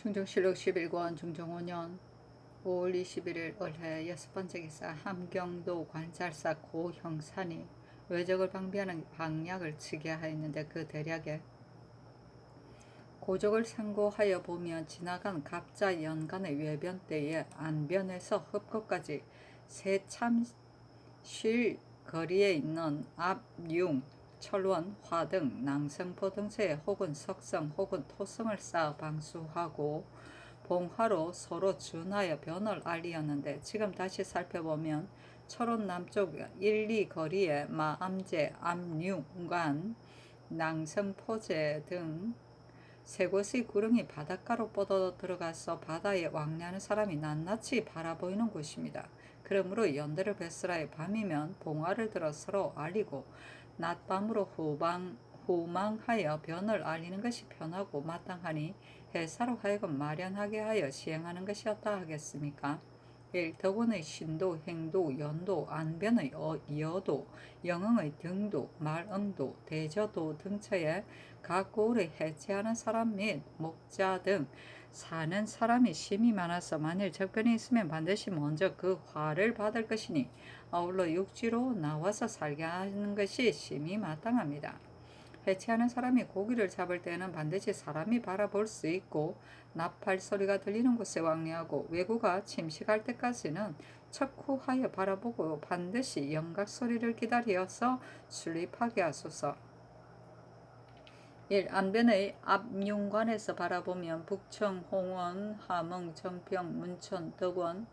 중종실록 11권 중종 5년 5월 21일 올해 6번째 기사 함경도 관찰사 고형산이 외적을 방비하는 방략을 치게 하였는데 그 대략에 고적을 상고하여 보면 지나간 갑자 연간의 외변 때에 안변에서 흡거까지 새참쉴 거리에 있는 압융, 철원, 화 등 낭성포 등세에 혹은 석성 혹은 토성을 쌓아 방수하고 봉화로 서로 준하여 변을 알리었는데 지금 다시 살펴보면 철원 남쪽 1, 2 거리에 마암제, 압융관, 낭성포제 등 세 곳의 구릉이 바닷가로 뻗어 들어가서 바다에 왕래하는 사람이 낱낱이 바라보이는 곳입니다. 그러므로 연대를 베스라의 밤이면 봉화를 들어 서로 알리고 낮밤으로 후망하여 변을 알리는 것이 편하고 마땅하니 해사로 하여금 마련하게 하여 시행하는 것이었다 하겠습니까? 1. 덕원의 신도, 행도, 연도, 안변의 여도, 영흥의 등도, 말응도, 대저도 등처에 각 고을을 해체하는 사람 및 목자 등 사는 사람이 심이 많아서 만일 적변이 있으면 반드시 먼저 그 화를 받을 것이니 아울러 육지로 나와서 살게 하는 것이 심이 마땅합니다. 해체하는 사람이 고기를 잡을 때는 반드시 사람이 바라볼 수 있고 나팔 소리가 들리는 곳에 왕래하고 외구가 침식할 때까지는 척후하여 바라보고 반드시 영각 소리를 기다려서 출입하게 하소서. 1. 안변의 압융관에서 바라보면 북청, 홍원, 함흥, 정평, 문천, 덕원,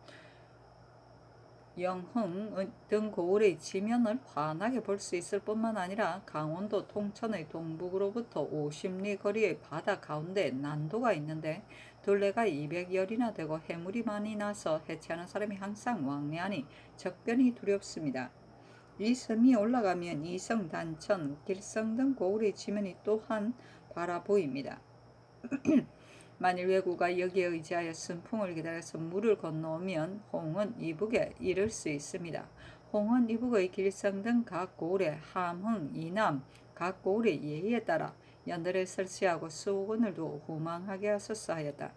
영흥 등 고을의 지면을 환하게 볼 수 있을 뿐만 아니라 강원도 통천의 동북으로부터 50리 거리의 바다 가운데 난도가 있는데 둘레가 200열이나 되고 해물이 많이 나서 해체하는 사람이 항상 왕래하니 적변이 두렵습니다. 이 섬이 올라가면 이성, 단천, 길성 등 고을의 지면이 또한 바라보입니다. 만일 외구가 여기에 의지하여 순풍을 기다려서 물을 건너오면 홍은 이북에 이를 수 있습니다. 홍은 이북의 길성 등 각 고을의 함흥, 이남 각 고을의 예의에 따라 연대를 설치하고 수호군을 두어 후망하게 하소서 하였다.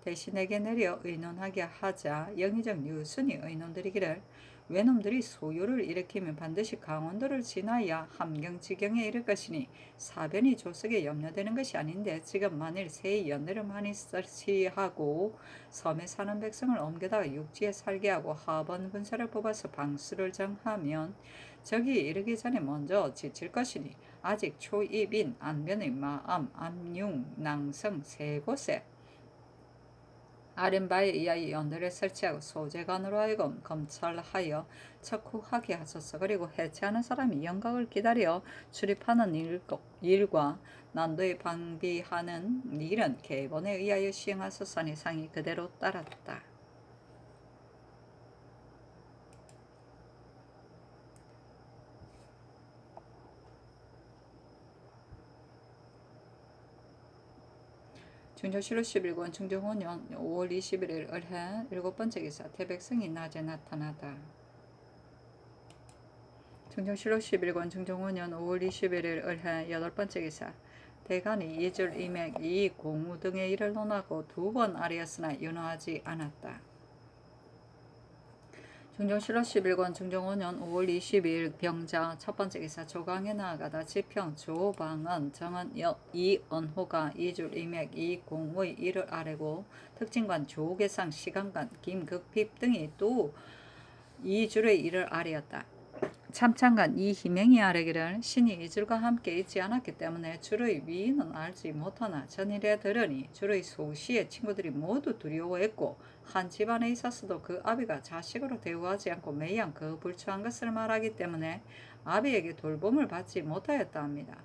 대신에게 내려 의논하게 하자 영의정 유순이 의논드리기를 외놈들이 소요를 일으키면 반드시 강원도를 지나야 함경지경에 이를 것이니 사변이 조석에 염려되는 것이 아닌데 지금 만일 새의 연대를 많이 설치하고 섬에 사는 백성을 옮겨다가 육지에 살게 하고 하번 군사를 뽑아서 방수를 정하면 적이 이르기 전에 먼저 지칠 것이니 아직 초입인 안변의 마암, 압융, 낭성 세 곳에 아른바에 의하여 연대를 설치하고 소재관으로 하여금 검찰하여 척후하게 하소서. 그리고 해체하는 사람이 영각을 기다려 출입하는 일과 난도에 방비하는 일은 계본에 의하여 시행하소서 하니 상이 그대로 따랐다. 중종실록 11권 중종 5년 5월 21일 을해 7번째 기사 태백성이 낮에 나타나다. 중종실록 11권 중종 5년 5월 21일 을해 8번째 기사 대간이 이줄, 이맥, 이익, 공우 등의 일을 논하고 2번 아뢰었으나 윤허하지 않았다. 중종실록 11권 중종 5년 5월 22일 병자 첫번째 기사 조강에 나아가다 지평 조방은 정은 이언호가 이줄, 이맥, 이익, 공우의 일을 아뢰고 특징관 조계상, 시간관, 김극핍 등이 또 이줄의 일을 아뢰었다. 참찬관 이희명이 아뢰기를 신이 이줄과 함께 있지 않았기 때문에 줄의 위인은 알지 못하나 전일에 들으니 줄의 소시의 친구들이 모두 두려워했고 한 집안에 있었어도 그 아비가 자식으로 대우하지 않고 매양 그 불초한 것을 말하기 때문에 아비에게 돌봄을 받지 못하였다 합니다.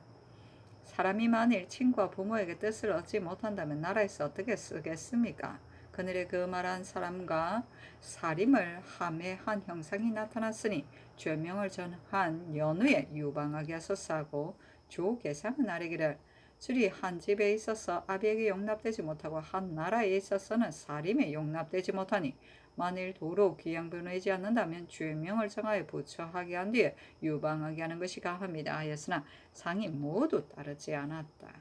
사람이 만일 친구와 부모에게 뜻을 얻지 못한다면 나라에서 어떻게 쓰겠습니까? 그늘에 그 말한 사람과 사림을 함해한 형상이 나타났으니 죄명을 전한 연후에 유방하게 하소서 하고 조계상은 아뢰기를 줄이 한 집에 있어서 아비에게 용납되지 못하고 한 나라에 있어서는 사림에 용납되지 못하니 만일 도로 귀양변하지 않는다면 죄명을 정하여 부처하게 한 뒤에 유방하게 하는 것이 가합니다 하였으나 상이 모두 따르지 않았다.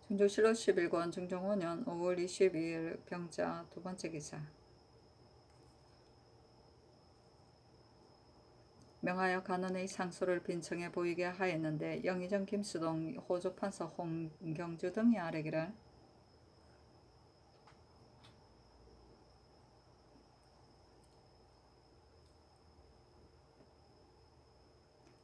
중조실록 11권 중종 5년 5월 22일 병자 두 번째 기사. 명하여 간원의 상소를 빈청해 보이게 하였는데 영의정 김수동 호조판서 홍경주 등이 아뢰기를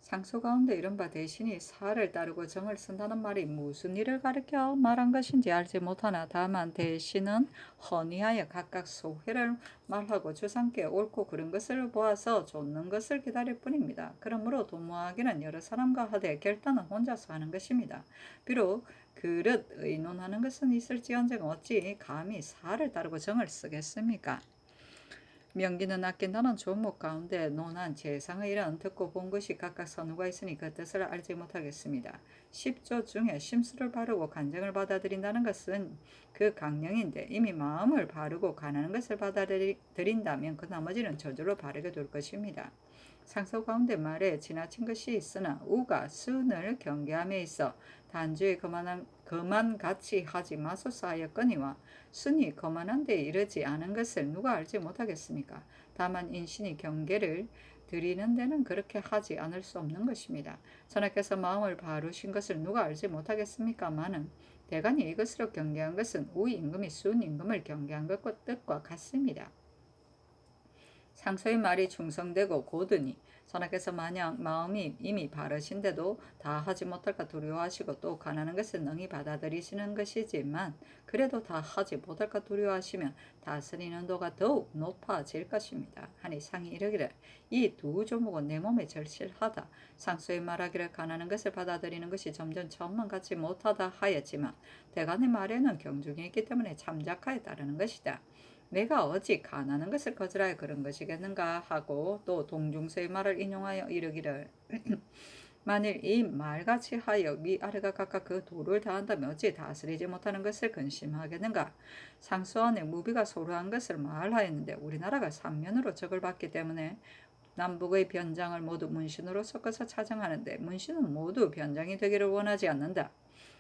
상소 가운데 이른바 대신이 사를 따르고 정을 쓴다는 말이 무슨 일을 가리켜 말한 것인지 알지 못하나 다만 대신은 헌의하여 각각 소회를 말하고 주상께 옳고 그른 것을 보아서 좋는 것을 기다릴 뿐입니다. 그러므로 도모하기는 여러 사람과 하되 결단은 혼자서 하는 것입니다. 비록 그릇 의논하는 것은 있을지언정 어찌 감히 사를 따르고 정을 쓰겠습니까? 명기는 아낀다는 조목 가운데 논한 재상의 일은 듣고 본 것이 각각 선우가 있으니 그 뜻을 알지 못하겠습니다. 10조 중에 심수를 바르고 간정을 받아들인다는 것은 그 강령인데 이미 마음을 바르고 가난한 것을 받아들인다면 그 나머지는 저절로 바르게 될 것입니다. 상소 가운데 말에 지나친 것이 있으나 우가 순을 경계함에 있어 단주에 그만 같이 하지 마소서 하였거니와 순이 거만한 데 이르지 않은 것을 누가 알지 못하겠습니까? 다만 인신이 경계를 드리는 데는 그렇게 하지 않을 수 없는 것입니다. 전하께서 마음을 바르신 것을 누가 알지 못하겠습니까마는 대간이 이것으로 경계한 것은 우 임금이 순 임금을 경계한 것과 뜻과 같습니다. 상소의 말이 충성되고 고드니 전하께서 만약 마음이 이미 바르신데도 다 하지 못할까 두려워하시고 또 가난한 것을 능히 받아들이시는 것이지만 그래도 다 하지 못할까 두려워하시면 다스리는 도가 더욱 높아질 것입니다. 하니 상이 이르기를 이 두 조목은 내 몸에 절실하다. 상소의 말하기를 가난한 것을 받아들이는 것이 점점 처음만 같지 못하다 하였지만 대간의 말에는 경중이 있기 때문에 참작하에 따르는 것이다. 내가 어찌 가난한 것을 거절하여 그런 것이겠는가 하고 또 동중서의 말을 인용하여 이르기를 만일 이 말같이 하여 위아래가 각각 그 도를 다한다면 어찌 다스리지 못하는 것을 근심하겠는가. 상소 안에 무비가 소로한 것을 말하였는데 우리나라가 삼면으로 적을 받기 때문에 남북의 변장을 모두 문신으로 섞어서 차정하는데 문신은 모두 변장이 되기를 원하지 않는다.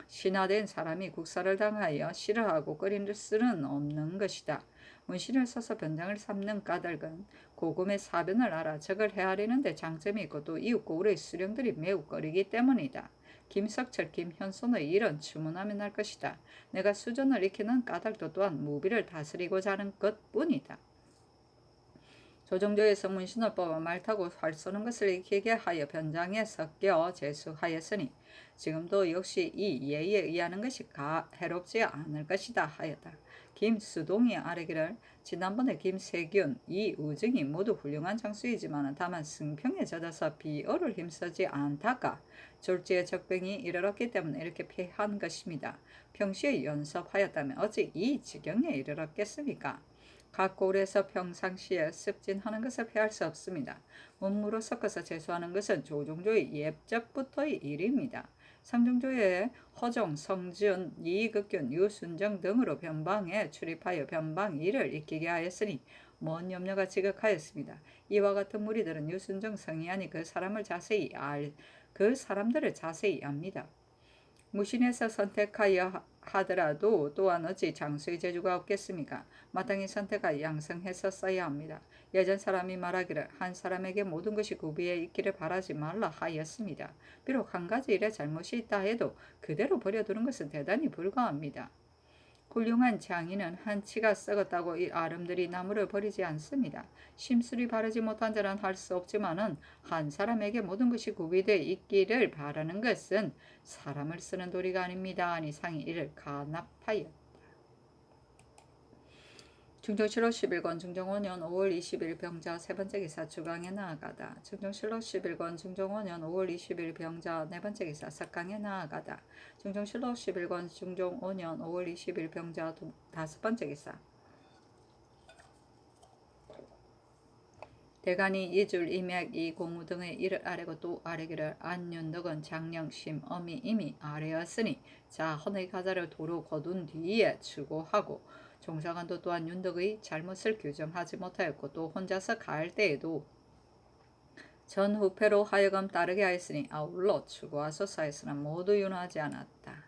신하된 사람이 국사를 당하여 싫어하고 꺼릴 수는 없는 것이다. 문신을 써서 변장을 삼는 까닭은 고금의 사변을 알아 적을 헤아리는데 장점이 있고 또 이웃고 우리의 수령들이 매우 꺼리기 때문이다. 김석철, 김현손의 일은 추문하면 할 것이다. 내가 수전을 익히는 까닭도 또한 무비를 다스리고자 하는 것뿐이다. 조정조에서 문신을 뽑아 말 타고 활 쏘는 것을 익히게 하여 변장에 섞여 제수하였으니 지금도 역시 이 예의에 의하는 것이 해롭지 않을 것이다 하였다. 김수동이 아뢰기를 지난번에 김세균, 이우증이 모두 훌륭한 장수이지만 다만 승평에 젖어서 비어를 힘쓰지 않다가 졸지에 적병이 이르렀기 때문에 이렇게 패한 것입니다. 평시에 연습하였다면 어찌 이 지경에 이르렀겠습니까? 각 고을에서 평상시에 습진하는 것을 피할 수 없습니다. 문무로 섞어서 제수하는 것은 조종조의 옛적부터의 일입니다. 상종조의 허종, 성준, 이극균, 유순정 등으로 변방에 출입하여 변방 일을 익히게 하였으니 먼 염려가 지극하였습니다. 이와 같은 무리들은 유순정 성이하니 그 사람들을 자세히 압니다. 무신에서 선택하여 하더라도 또한 어찌 장수의 재주가 없겠습니까? 마땅히 선택하여 양성했었어야 합니다. 예전 사람이 말하기를 한 사람에게 모든 것이 구비해 있기를 바라지 말라 하였습니다. 비록 한 가지 일에 잘못이 있다 해도 그대로 버려두는 것은 대단히 불가합니다. 훌륭한 장인은 한치가 썩었다고 이 아름드리 나무를 버리지 않습니다. 심술이 바르지 못한 자는 할 수 없지만은 한 사람에게 모든 것이 구비되어 있기를 바라는 것은 사람을 쓰는 도리가 아닙니다. 아니 상이 이를 간합하였다. 중종실록 11권 중종 5년 5월 20일 병자 세 번째 기사 주강에 나아가다. 중종실록 11권 중종 5년 5월 20일 병자 네 번째 기사 석강에 나아가다. 중종실록 11권 중종 5년 5월 20일 병자 다섯 번째 기사. 대간이 이줄, 이맥, 이공우 등의 이를 아뢰고 또 아뢰기를 안윤덕은 장령심, 엄이 이미 아뢰었으니 자 헌의 가자를 도로 거둔 뒤에 추고하고 종사관도 또한 윤덕의 잘못을 규정하지 못하였고 또 혼자서 가할 때에도 전후패로 하여금 따르게 하였으니 아울러 추고하소서 하였으나 모두 윤하지 않았다.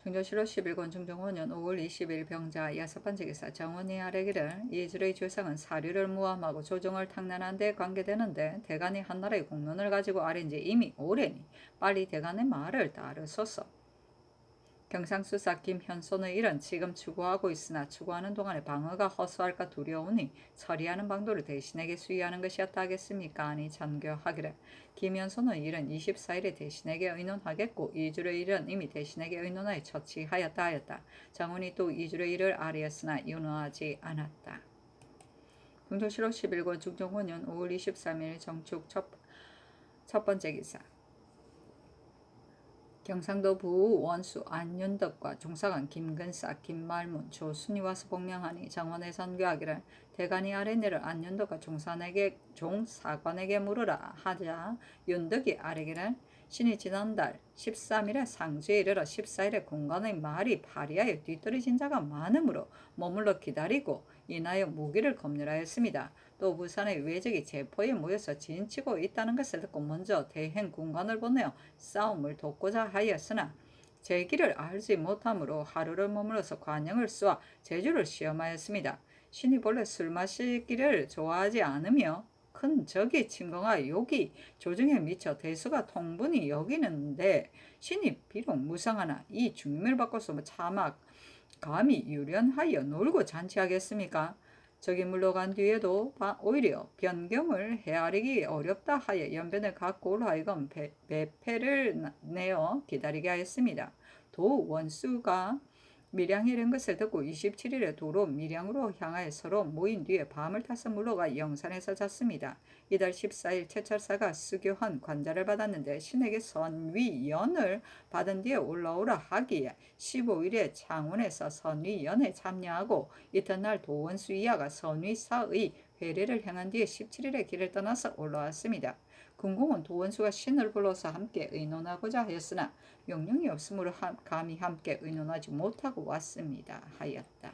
중조실로 11권 중종 5년 5월 20일 병자 6번째 기사 정원이 아래기를 이주의 조상은 사류를 무함하고 조정을 탕난한 데 관계되는데 대간이 한나라의 공론을 가지고 아린지 이미 오래니 빨리 대간의 말을 따르소서. 경상수사 김현손의 일은 지금 추구하고 있으나 추구하는 동안에 방어가 허수할까 두려우니 처리하는 방도를 대신에게 수의하는 것이었다 하겠습니까? 아니 전교하기를 김현손의 일은 24일에 대신에게 의논하겠고 이주의 일은 이미 대신에게 의논하여 처치하였다 하였다. 장훈이 또 이주의 일을 아뢰었으나 윤호하지 않았다. 중조실록 11권 중종 5년 5월 23일 정축 첫 번째 기사 경상도 부우 원수 안윤덕과 종사관 김근사, 김말문, 조순이 와서 복명하니 정원에 선교하기를 대간이 아뢰니를 안윤덕과 종사관에게 물으라 하자 윤덕이 아뢰기를 신이 지난달 13일에 상주에 이르러 14일에 공관의 말이 발의하여 뒤떨어진 자가 많으므로 머물러 기다리고 인하여 무기를 검열하였습니다. 또 부산의 외적이 제포에 모여서 진치고 있다는 것을 듣고 먼저 대행 군관을 보내어 싸움을 돕고자 하였으나 제기를 알지 못하므로 하루를 머물러서 관영을 쏘아 제주를 시험하였습니다. 신이 본래 술 마시기를 좋아하지 않으며 큰 적이 침공하여 욕이 조정에 미쳐 대수가 통분히 여기는데 신이 비록 무상하나 이 중임을 받고서 차막 감히 유련하여 놀고 잔치하겠습니까? 적이 물러간 뒤에도 오히려 변경을 헤아리기 어렵다 하여 연변을 갖고 하여금 배패를 내어 기다리게 하였습니다. 도 원수가 밀양에 이른 것을 듣고 27일에 도로 밀양으로 향하여 서로 모인 뒤에 밤을 타서 물러가 영산에서 잤습니다. 이달 14일 최철사가 수교한 관자를 받았는데 신에게 선위연을 받은 뒤에 올라오라 하기에 15일에 창원에서 선위연에 참여하고 이튿날 도원수 이하가 선위사의 회례를 행한 뒤에 17일에 길을 떠나서 올라왔습니다. 금공은 도원수가 신을 불러서 함께 의논하고자 하였으나 명령이 없으므로 감히 함께 의논하지 못하고 왔습니다 하였다.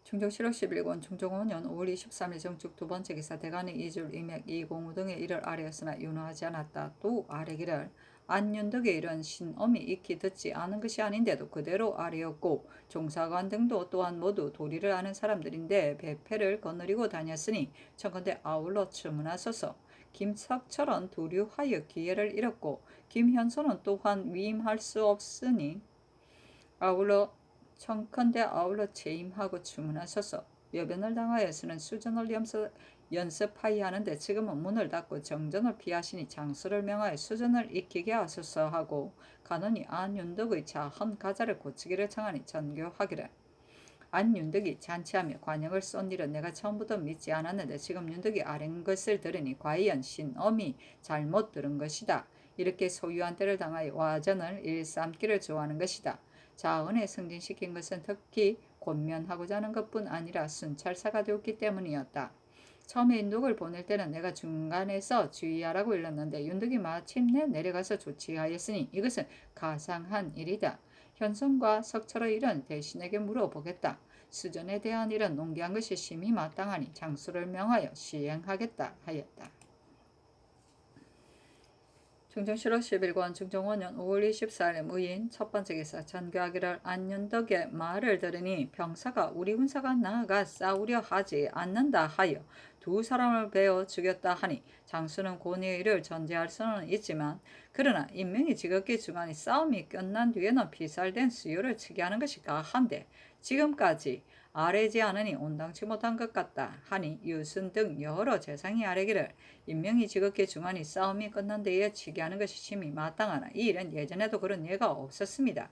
중종실록 11권 중종 5년 5월 23일 정축 두 번째 기사 대간의 이줄 이맥 이공우 등의 일을 아뢰었으나 윤호하지 않았다. 또 아뢰기를 안윤덕의 일은 신엄이 익히 듣지 않은 것이 아닌데도 그대로 아뢰었고 종사관 등도 또한 모두 도리를 아는 사람들인데 배패를 거느리고 다녔으니 청컨대 아울러 처문하소서. 김석철은 두류하여 기회를 잃었고 김현손은 또한 위임할 수 없으니 청컨대 아울러 재임하고 주문하소서. 여변을 당하여서는 수전을 연습하여 하는데 지금은 문을 닫고 정전을 피하시니 장수를 명하여 수전을 익히게 하소서 하고 가노니 안윤덕의 자헌 가자를 고치기를 청하니 전교하기를 안윤덕이 잔치하며 관역을 쏜 일은 내가 처음부터 믿지 않았는데 지금 윤덕이 아랜 것을 들으니 과연 신엄이 잘못 들은 것이다. 이렇게 소유한 때를 당하여 와전을 일삼기를 좋아하는 것이다. 자언에 승진시킨 것은 특히 권면하고자 하는 것뿐 아니라 순찰사가 되었기 때문이었다. 처음에 윤덕을 보낼 때는 내가 중간에서 주의하라고 일렀는데 윤덕이 마침내 내려가서 조치하였으니 이것은 가상한 일이다. 현성과 석철의 일은 대신에게 물어보겠다. 수전에 대한 일은 농기한 것이 심히 마땅하니 장수를 명하여 시행하겠다 하였다. 중종실록 11권 중종 5년 5월 24일 무인 첫 번째 기사 전교하기를 안윤덕의 말을 들으니 병사가 우리 군사가 나아가 싸우려 하지 않는다 하여 두 사람을 베어 죽였다 하니 장수는 고뇌의 일을 전제할 수는 있지만 그러나 인명이 지극히 중하니 싸움이 끝난 뒤에는 피살된 수요를 치게 하는 것이 가한데 지금까지 아뢰지 않으니 온당치 못한 것 같다 하니 유순 등 여러 재상이 아뢰기를 인명이 지극히 중하니 싸움이 끝난 데에 치게 하는 것이 심히 마땅하나 이 일은 예전에도 그런 예가 없었습니다.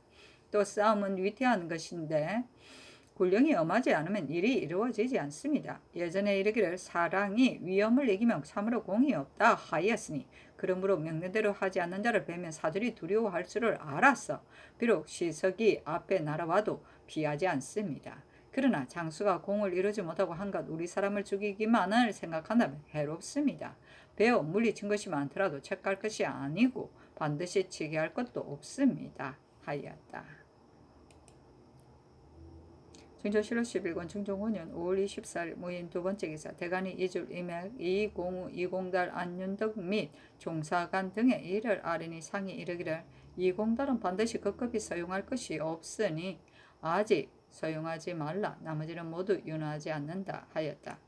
또 싸움은 위태한 것인데 군령이 엄하지 않으면 일이 이루어지지 않습니다. 예전에 이르기를 사랑이 위험을 이기면 참으로 공이 없다 하였으니 그러므로 명령대로 하지 않는 자를 뵈면 사절이 두려워할 줄을 알았어. 비록 시석이 앞에 날아와도 피하지 않습니다. 그러나 장수가 공을 이루지 못하고 한갓 우리 사람을 죽이기만을 생각한다면 해롭습니다. 베어 물리친 것이 많더라도 책갈 것이 아니고 반드시 치게 할 것도 없습니다 하였다. 중조실로 11권 중종 5년 5월 24일 무인 두 번째 기사 대간이 이줄 임액 205 이공달 안윤덕 및 종사관 등의 이를 아뢰니 상이 이르기를 이공달은 반드시 급급히 사용할 것이 없으니 아직 사용하지 말라. 나머지는 모두 윤하지 않는다 하였다.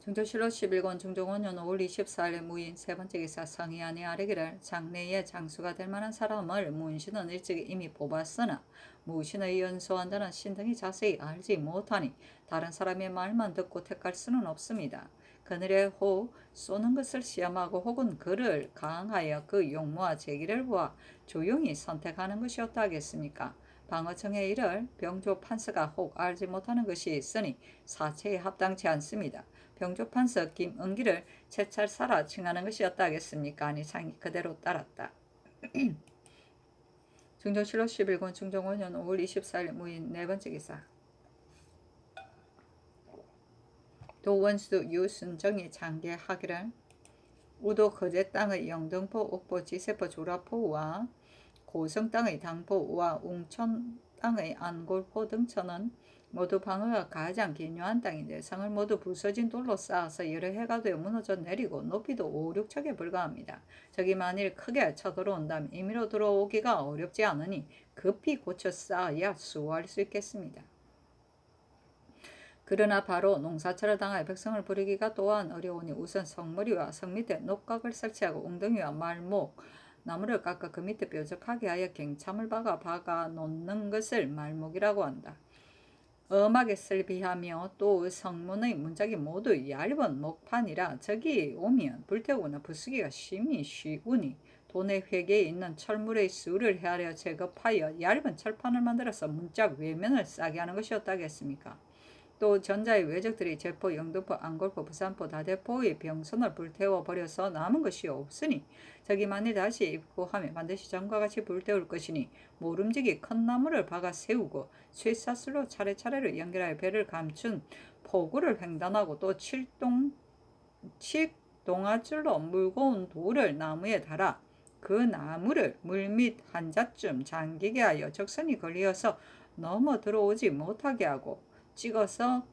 중조실로 11권 중종 5년 5월 24일 무인 세 번째 기사 성희안이 아뢰기를 장래에 장수가 될 만한 사람을 문신은 일찍이 이미 뽑았으나 무신의 연소한 자는 신등이 자세히 알지 못하니 다른 사람의 말만 듣고 택할 수는 없습니다. 그늘에 혹 쏘는 것을 시험하고 혹은 그를 강하여 그 용모와 재기를 보아 조용히 선택하는 것이 어떠하겠습니까? 방어청의 일을 병조 판서가 혹 알지 못하는 것이 있으니 사체에 합당치 않습니다. 병조 판서 김은기를 채찰사라 칭하는 것이 어떠하겠습니까? 아니 상이 그대로 따랐다. 중종실로 11권 중종 5년 5월 24일 무인 네 번째 기사 도원수 유순정이 장계하기를 우도 거제 땅의 영등포, 옥포, 지세포, 조라포와 고성 땅의 당포와 웅천 땅의 안골포 등천은 모두 방어가 가장 기묘한 땅인데 성을 모두 부서진 돌로 쌓아서 여러 해가 되어 무너져 내리고 높이도 5, 6척에 불과합니다. 적이 만일 크게 쳐들어온다면 임의로 들어오기가 어렵지 않으니 급히 고쳐 쌓아야 수호할 수 있겠습니다. 그러나 바로 농사철을 당하여 백성을 부리기가 또한 어려우니 우선 성머리와 성 밑에 녹각을 설치하고 웅덩이와 말목, 나무를 깎아 그 밑에 뾰족하게 하여 갱참을 박아 놓는 것을 말목이라고 한다. 엄하게 설비하며 또 성문의 문짝이 모두 얇은 목판이라 적이 오면 불태우거나 부수기가 심히 쉬우니 도내 회계에 있는 철물의 수를 헤아려 제거하여 얇은 철판을 만들어서 문짝 외면을 싸게 하는 것이 어떠하겠습니까? 또 전자의 외적들이 제포, 영등포, 안골포, 부산포, 다대포의 병선을 불태워 버려서 남은 것이 없으니 적이 만일 다시 입고하면 반드시 전과 같이 불태울 것이니 모름지기 큰 나무를 박아 세우고 쇠사슬로 차례차례로 연결하여 배를 감춘 포구를 횡단하고 또 칠동아줄로 무거운 돌을 나무에 달아 그 나무를 물밑 한자쯤 잠기게 하여 적선이 걸리어서 넘어 들어오지 못하게 하고 찍어서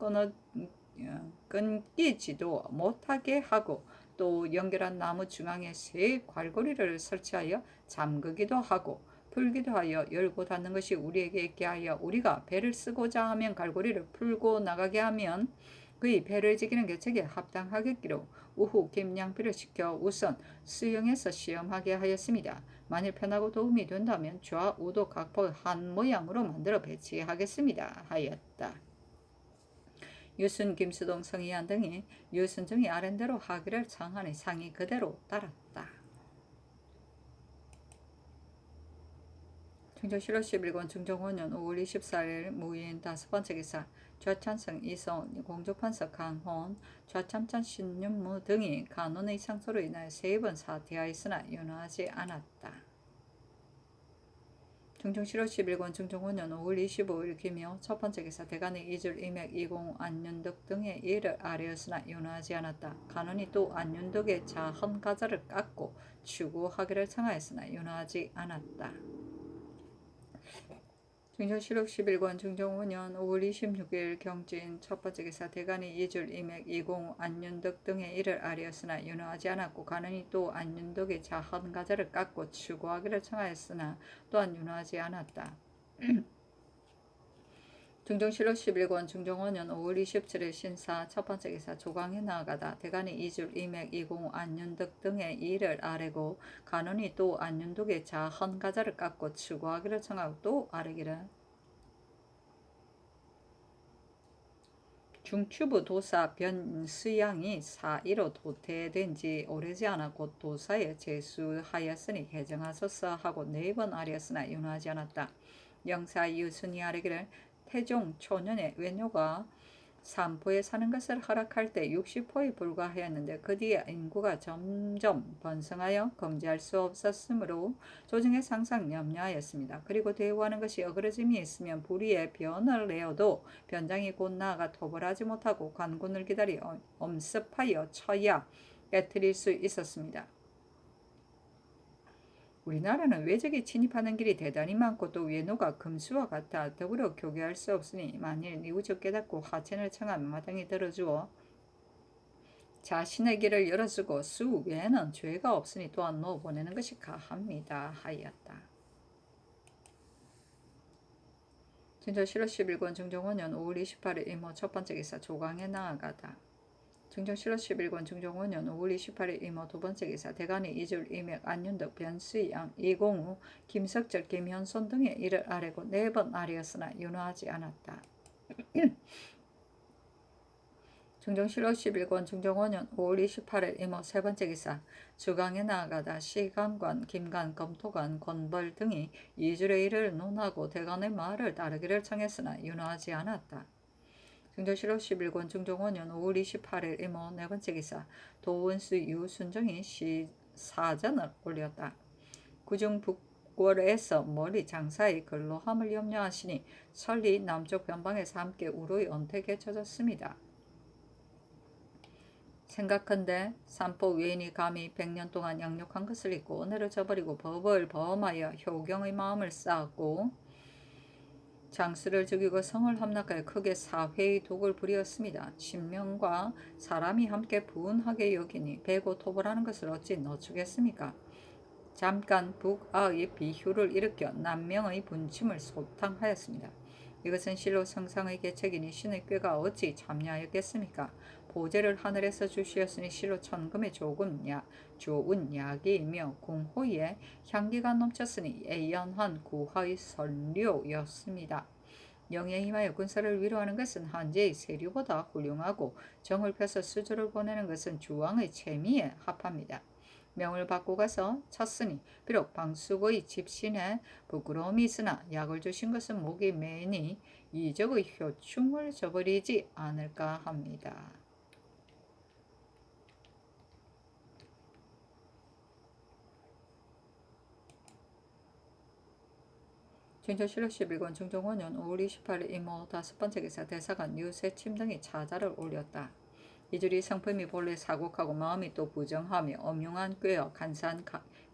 끊기지도 못하게 하고 또 연결한 나무 중앙에 새 괄고리를 설치하여 잠그기도 하고 풀기도 하여 열고 닫는 것이 우리에게 있게 하여 우리가 배를 쓰고자 하면 괄고리를 풀고 나가게 하면 그의 배를 지키는 계책에 합당하겠기로 우후 김양피를 시켜 우선 수영해서 시험하게 하였습니다. 만일 편하고 도움이 된다면 좌우도 각포 한 모양으로 만들어 배치하겠습니다 하였다. 유순, 김수동, 성희안 등이 유순정이 아랜대로 하기를 청하니 상이 그대로 따랐다. 중종실로 11권 중종 5년 5월 24일 무인 다섯 번째 기사 좌찬성 이성, 공조판서 강혼, 좌참찬 신윤무 등이 간원의 상소로 인하여 3번 사퇴하였으나 윤하지 않았다. 중종실로 11권 중종 5년 5월 25일 김효 첫 번째 기사 대간의 이줄 임액 20 안윤덕 등의 일을 아뢰었으나 윤하지 않았다. 간원이 또 안윤덕의 자헌 가자를 깎고 추구하기를 청하였으나 윤하지 않았다. 중종실록 11권 중종 5년 5월 26일 경진 첫 번째 기사 대간이 이줄 임액 20 안윤덕 등의 일을 아뢰었으나 윤하지 않았고 간원이 또 안윤덕의 자헌 가자를 깎고 추구하기를 청하였으나 또한 윤하지 않았다. 중종실록 11권 중종 5년 5월 27일 신사 첫 번째 기사 조광에 나아가다 대간이 이줄 임액 20 안윤덕 등의 일을 아뢰고 간원이 또 안윤덕의 자헌 가자를 깎고 추구하기를 청하고 또 아뢰기를 중추부 도사 변수양이 사이로 도태된 지 오래지 않아 곧 도사에 제수하였으니 개정하소서 하고 4번 아뢰었으나 윤하지 않았다. 영사 유순이 아뢰기를 태종 초년에 외녀가 삼포에 사는 것을 허락할 때 60호에 불과하였는데 그 뒤에 인구가 점점 번성하여 검지할 수 없었으므로 조정에 항상 염려하였습니다. 그리고 대우하는 것이 어그러짐이 있으면 불의의 변을 내어도 변장이 곧 나아가 토벌하지 못하고 관군을 기다리 엄습하여 쳐야 깨뜨릴 수 있었습니다. 우리나라는 외적이 침입하는 길이 대단히 많고 또 외노가 금수와 같아 더불어 교개할 수 없으니 만일 이우적 깨닫고 하천을 청하면 마땅히 들어주어 자신의 길을 열어주고 수 외에는 죄가 없으니 또한 놓아 보내는 것이 가합니다 하였다. 진저 실로 11권 중종5년 5월 28일 이모 첫 번째 기사 조강에 나아가다. 중종 실로 11권 중종 5년 5월 28일 이모 두 번째 기사 대간이 이줄 이맥 안윤덕 변수양 이공우 김석절 김현손 등의 이를 아래고 4번 아래였으나 윤호하지 않았다. 중종 실로 11권 중종 5년 5월 28일 이모 세 번째 기사 주강에 나아가다 시간관 김간 검토관 권벌 등이 이줄의 일을 논하고 대간의 말을 따르기를 청했으나 윤호하지 않았다. 중종 실로 11권 중종 5년 5월 28일 이모 네 번째 기사 도원수 유순정이 사전을 올렸다. 구중 북궐에서 멀리 장사의 근로함을 염려하시니 설리 남쪽 변방에서 함께 우로의 언택에 젖었습니다. 생각한데 산포 외인이 감히 100년 동안 양육한 것을 잊고 은혜를 저버리고 법을 범하여 효경의 마음을 쌓았고 장수를 죽이고 성을 함락하여 크게 사회의 독을 부리었습니다. 신명과 사람이 함께 분하게 여기니 배고 토벌하는 것을 어찌 너추겠습니까? 잠깐 북아의 비효를 일으켜 남명의 분침을 소탕하였습니다. 이것은 실로 성상의 계책이니 신의 꾀가 어찌 참여하였겠습니까? 보제를 하늘에서 주시었으니 실로 천금의 좋은 약이며 궁호에 향기가 넘쳤으니 애연한 구하의 선료였습니다. 영에 힘하여 군사를 위로하는 것은 한제의 세류보다 훌륭하고 정을 펴서 수주를 보내는 것은 주왕의 채미에 합합니다. 명을 받고 가서 쳤으니 비록 방숙의 집신에 부끄러움이 있으나 약을 주신 것은 목이 매니 이적의 효충을 저버리지 않을까 합니다. 진저실록 11권 중종 5년 5월 28일 이모 다섯 번째 기사 대사관 유세침 등이 차자를 올렸다. 이줄이 성품이 본래 사곡하고 마음이 또 부정하며 엄용한 꾀어 간사한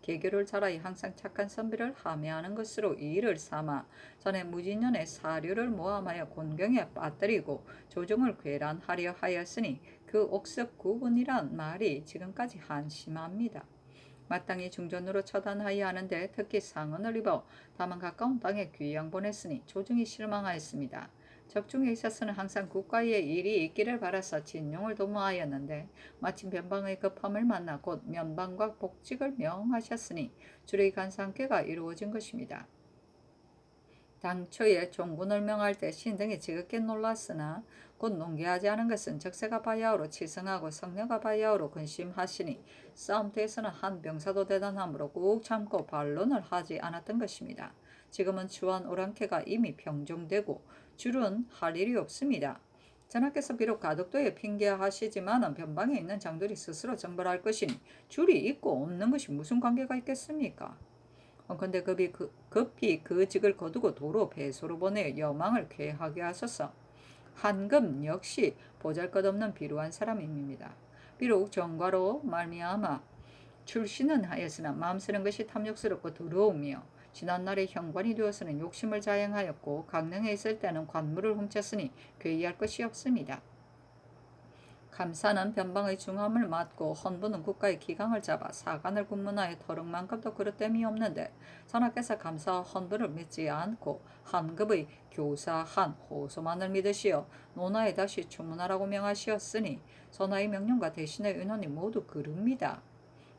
개교를 자라이 항상 착한 선비를 하매하는 것으로 이 일을 삼아 전에 무진년의 사료를 모함하여 곤경에 빠뜨리고 조정을 괴란하려 하였으니 그 옥석 구분이란 말이 지금까지 한심합니다. 마땅히 중전으로 처단하여 하는데 특히 상언을 입어 다만 가까운 땅에 귀양 보냈으니 조정이 실망하였습니다. 적중에 있어서는 항상 국가의 일이 있기를 바라서 진용을 도모하였는데 마침 변방의 급함을 만나 곧 면방과 복직을 명하셨으니 주의 간상께가 이루어진 것입니다. 당초에 종군을 명할 때 신등이 지극히 놀랐으나 곧 농계하지 않은 것은 적세가 바야흐로 치성하고 성녀가 바야흐로 근심하시니 싸움터에서는 한 병사도 대단함으로 꾹 참고 반론을 하지 않았던 것입니다. 지금은 주한 오랑캐가 이미 병종되고 줄은 할 일이 없습니다. 전하께서 비록 가덕도에 핑계하시지만 변방에 있는 장들이 스스로 정벌할 것이니 줄이 있고 없는 것이 무슨 관계가 있겠습니까? 근데 급히 그 직을 거두고 도로 배소로 보내 여망을 쾌하게 하소서. 한금 역시 보잘것없는 비루한 사람입니다. 비록 정과로 말미암아 출신은 하였으나 마음 쓰는 것이 탐욕스럽고 더러우며 지난날에 현관이 되어서는 욕심을 자행하였고 강릉에 있을 때는 관물을 훔쳤으니 괴이할 것이 없습니다. 감사는 변방의 중함을 맡고 헌부는 국가의 기강을 잡아 사관을 군문하여 터럭만큼도 그릇됨이 없는데 전하께서 감사와 헌부를 믿지 않고 한급의 교사한 호소만을 믿으시어 논하에 다시 추문하라고 명하시었으니 전하의 명령과 대신의 의논이 모두 그릅니다.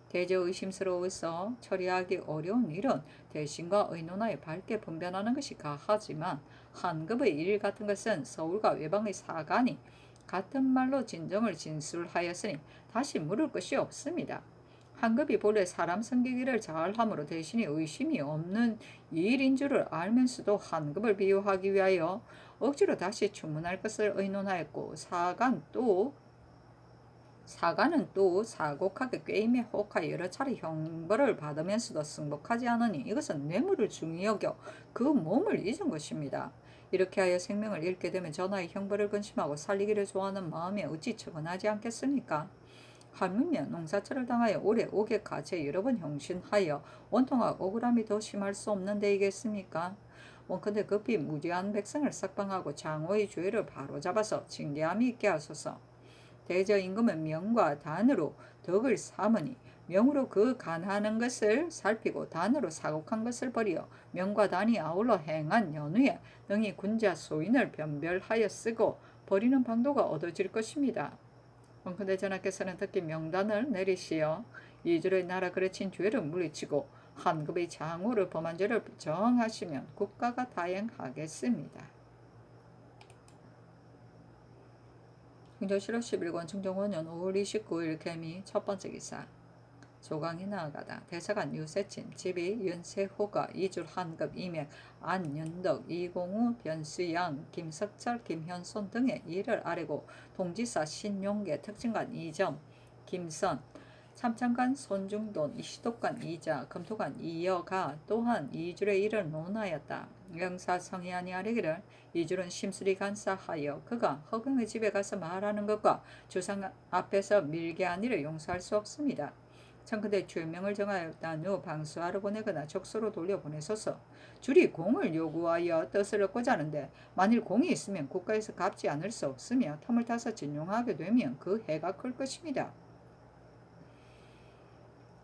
대저 의심스러워서 처리하기 어려운 일은 대신과 의논하여 밝게 분변하는 것이 가하지만 한급의 일 같은 것은 서울과 외방의 사관이 같은 말로 진정을 진술하였으니 다시 물을 것이 없습니다. 한급이 본래 사람 섬기기를 잘함으로 대신이 의심이 없는 일인 줄을 알면서도 한급을 비유하기 위하여 억지로 다시 추문할 것을 의논하였고 사관은 또 사곡하게 꾀임에 혹하여 여러 차례 형벌을 받으면서도 승복하지 않으니 이것은 뇌물을 중히 여겨 그 몸을 잊은 것입니다. 이렇게 하여 생명을 잃게 되면 전하의 형벌을 근심하고 살리기를 좋아하는 마음에 어찌 처근하지 않겠습니까? 하물며 농사철을 당하여 올해 옥에 제 여러 번 형신하여 원통과 억울함이 더 심할 수 없는 데이겠습니까? 원컨대 급히 무지한 백성을 석방하고 장호의 죄를 바로잡아서 징계함이 있게 하소서. 대저 임금은 명과 단으로 덕을 삼으니 명으로 그 간하는 것을 살피고 단으로 사곡한 것을 버리어 명과 단이 아울러 행한 연후에 능히 군자 소인을 변별하여 쓰고 버리는 방도가 얻어질 것입니다. 원컨대 전하께서는 특히 명단을 내리시어 이주의 나라 그르친 죄를 물리치고 한급의 장호를 범한 죄를 정하시면 국가가 다행하겠습니다. 중조실록 11권 중종 5년 5월 29일 개미 첫 번째 기사. 조강이 나아가다. 대사관 유세친 집이 윤세호가 이줄 한급 이맥 안윤덕 이공우 변수양 김석철 김현손 등의 일을 아뢰고 동지사 신용계 특징관 이점 김선 참찬관 손중돈 시독관 이자 검토관 이여가 또한 이줄의 일을 논하였다. 영사 성희안이 아뢰기를 이줄은 심술이 간사하여 그가 허경의 집에 가서 말하는 것과 주상 앞에서 밀게 한 일을 용서할 수 없습니다. 청컨대 죄명을 정하였단 후 방수하러 보내거나 족소로 돌려보내소서. 줄이 공을 요구하여 뜻을 얻고자 하는데 만일 공이 있으면 국가에서 갚지 않을 수 없으며 텀을 타서 진용하게 되면 그 해가 클 것입니다.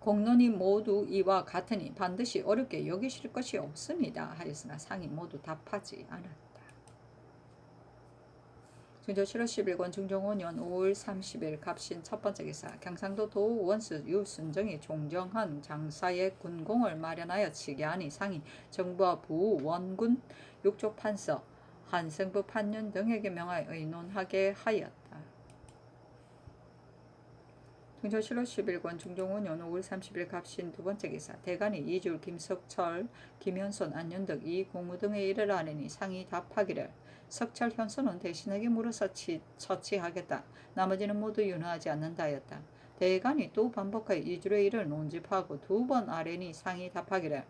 공론이 모두 이와 같으니 반드시 어렵게 여기실 것이 없습니다. 하였으나 상이 모두 답하지 않았다. 중조 7월 10일권 중종 5년 5월 30일 갑신 첫 번째 기사. 경상도 도 원수 유순정이 종정한 장사의 군공을 마련하여 치게 하니 상이 정부와 부 원군 육조 판서 한승부 판윤 등에게 명하여 의논하게 하였다. 중조 7월 10일권 중종 5년 5월 30일 갑신 두 번째 기사. 대간이 이줄 김석철 김현손 안윤덕 이공우 등의 일을 아뢰니 상이 답하기를 석철 현손은 대신에게 물어서 처치하겠다. 나머지는 모두 윤허하지 않는다 하였다. 대간이 또 반복하여 이줄의 일을 논집하고 두 번 아뢰니 상이 답하기를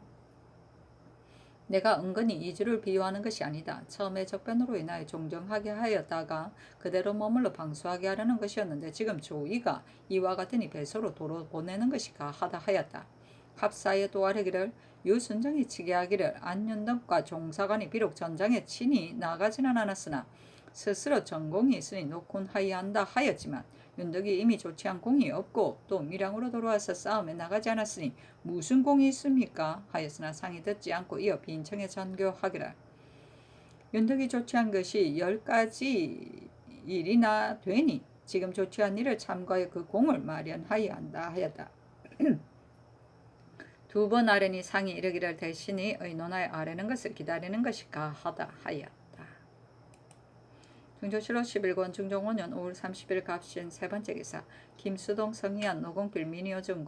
내가 은근히 이주를 비유하는 것이 아니다. 처음에 적변으로 인하여 종정하게 하였다가 그대로 머물러 방수하게 하려는 것이었는데 지금 조이가 이와 같으니 배서로 도로 보내는 것이 가하다 하였다. 합사에 또 아뢰기를 유순정이 치게 하기를 안윤덕과 종사관이 비록 전장에 친히 나가지는 않았으나 스스로 전공이 있으니 놓곤 하이한다 하였지만 윤덕이 이미 조치한 공이 없고 또 밀양으로 돌아와서 싸움에 나가지 않았으니 무슨 공이 있습니까? 하였으나 상이 듣지 않고 이어 빈청에 전교하기를 윤덕이 조치한 것이 10가지 일이나 되니 지금 조치한 일을 참고하여 그 공을 마련하여야 한다 하였다. 두 번 아뢰니 상이 이르기를 대신이 의논하여 아뢰는 것을 기다리는 것이 가하다 하였다. 중조 7월 11권 중종 5년 5월 30일 갑신 세 번째 기사. 김수동 성희안 노공필 민효중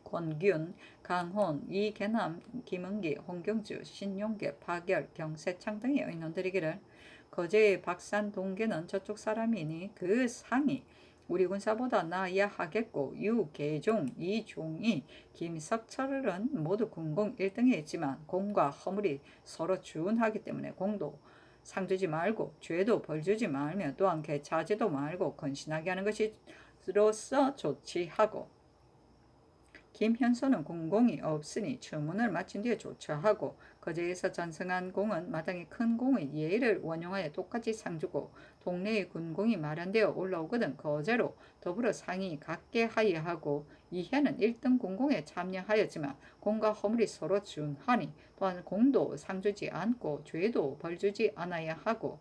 권균 강혼 이계남 김은기 홍경주 신용계 박열 경세창 등의 의논들이기를 거제의 박산 동계는 저쪽 사람이니 그 상이 우리 군사보다 나아야 하겠고 유계종 이종이 김석철은 모두 군공 1등에 있지만 공과 허물이 서로 준하기 때문에 공도 상주지 말고 죄도 벌주지 말며 또한 개차지도 말고 건신하게 하는 것이로서 조치하고 김현손은 군공이 없으니 추문을 마친 뒤에 조처하고 거제에서 전승한 공은 마땅히 큰 공의 예의를 원용하여 똑같이 상주고 동네의 군공이 마련되어 올라오거든 거제로 더불어 상이 갖게 하여 하고 이해는 1등 군공에 참여하였지만 공과 허물이 서로 준하니 또한 공도 상주지 않고 죄도 벌주지 않아야 하고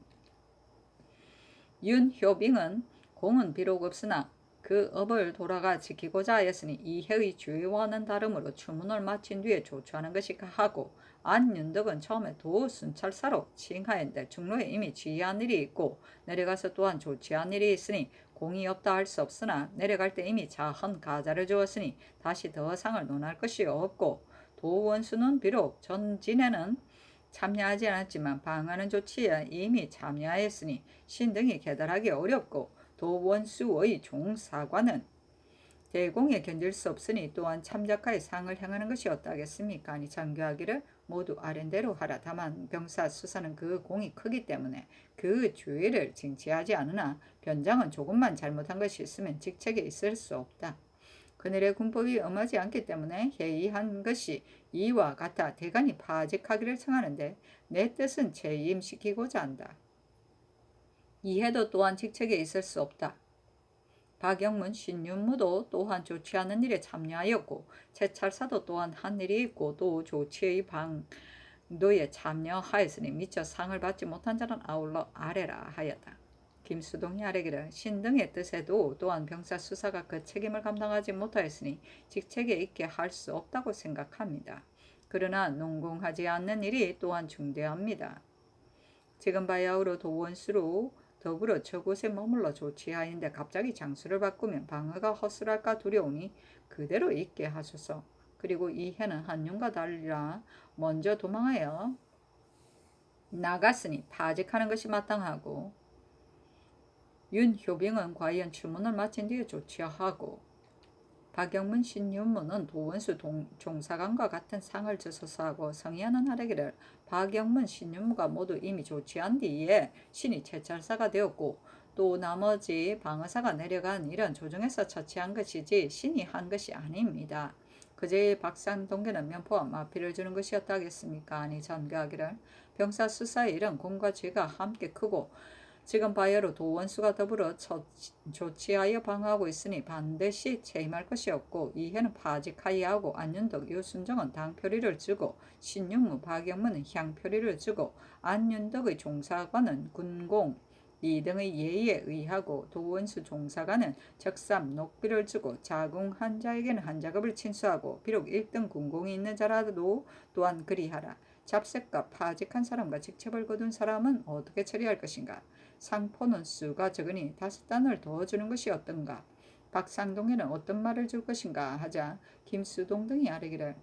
윤효빙은 공은 비록 없으나 그 업을 돌아가 지키고자 하였으니 이해의 죄와는 다름으로 추문을 마친 뒤에 조처하는 것이 가하고 안윤덕은 처음에 도 순찰사로 칭하였는데 중로에 이미 지휘한 일이 있고 내려가서 또한 조치한 일이 있으니 공이 없다 할 수 없으나 내려갈 때 이미 자헌 가자를 주었으니 다시 더 상을 논할 것이 없고 도원수는 비록 전진에는 참여하지 않았지만 방하는 조치에 이미 참여하였으니 신등이 계달하기 어렵고 도원수의 종사관은 대공에 견딜 수 없으니 또한 참작하여 상을 행하는 것이 어떠하겠습니까? 아니 장교하기를 모두 아랜대로 하라. 다만 병사 수사는 그 공이 크기 때문에 그 주의를 징치하지 않으나 변장은 조금만 잘못한 것이 있으면 직책에 있을 수 없다. 그늘의 군법이 엄하지 않기 때문에 해이한 것이 이와 같아 대간이 파직하기를 청하는데 내 뜻은 재임시키고자 한다. 이해도 또한 직책에 있을 수 없다. 박영문, 신윤무도 또한 좋지 않은 일에 참여하였고 채찰사도 또한 한 일이 있고 또 조치의 방도에 참여하였으니 미처 상을 받지 못한 자는 아울러 아래라 하였다. 김수동이 아뢰기를 신등의 뜻에도 또한 병사 수사가 그 책임을 감당하지 못하였으니 직책에 있게 할 수 없다고 생각합니다. 그러나 농공하지 않는 일이 또한 중대합니다. 지금 바야흐로 도원수로 더불어 저곳에 머물러 조치하였는데 갑자기 장소를 바꾸면 방어가 허술할까 두려우니 그대로 있게 하소서. 그리고 이 해는 한윤과 달리라 먼저 도망하여 나갔으니 파직하는 것이 마땅하고 윤효빙은 과연 추문을 마친 뒤에 조치하고 박영문, 신윤무는 도원수 종사관과 같은 상을 주소서 하고 성희하는 하래기를 박영문, 신윤무가 모두 이미 조치한 뒤에 신이 채찰사가 되었고 또 나머지 방어사가 내려간 일은 조정에서 처치한 것이지 신이 한 것이 아닙니다. 그제의 박상동계는 면포와 마피를 주는 것이었다 하겠습니까? 아니 전가하기를 병사 수사의 일은 공과 죄가 함께 크고 지금 바야흐로 도원수가 더불어 조치하여 방어하고 있으니 반드시 체임할 것이었고 이해는 파직하여야 하고 안윤덕, 유순정은 당표리를 주고 신윤무, 박영문은 향표리를 주고 안윤덕의 종사관은 군공 2등의 예의에 의하고 도원수 종사관은 적삼 녹비를 주고 자궁한 자에게는 한 작업을 친수하고 비록 1등 군공이 있는 자라도 또한 그리하라. 잡색과 파직한 사람과 직책을 거둔 사람은 어떻게 처리할 것인가? 상포는 수가 적으니 5단을 더 주는 것이 어떤가? 박상동에는 어떤 말을 줄 것인가 하자 김수동 등이 아뢰기를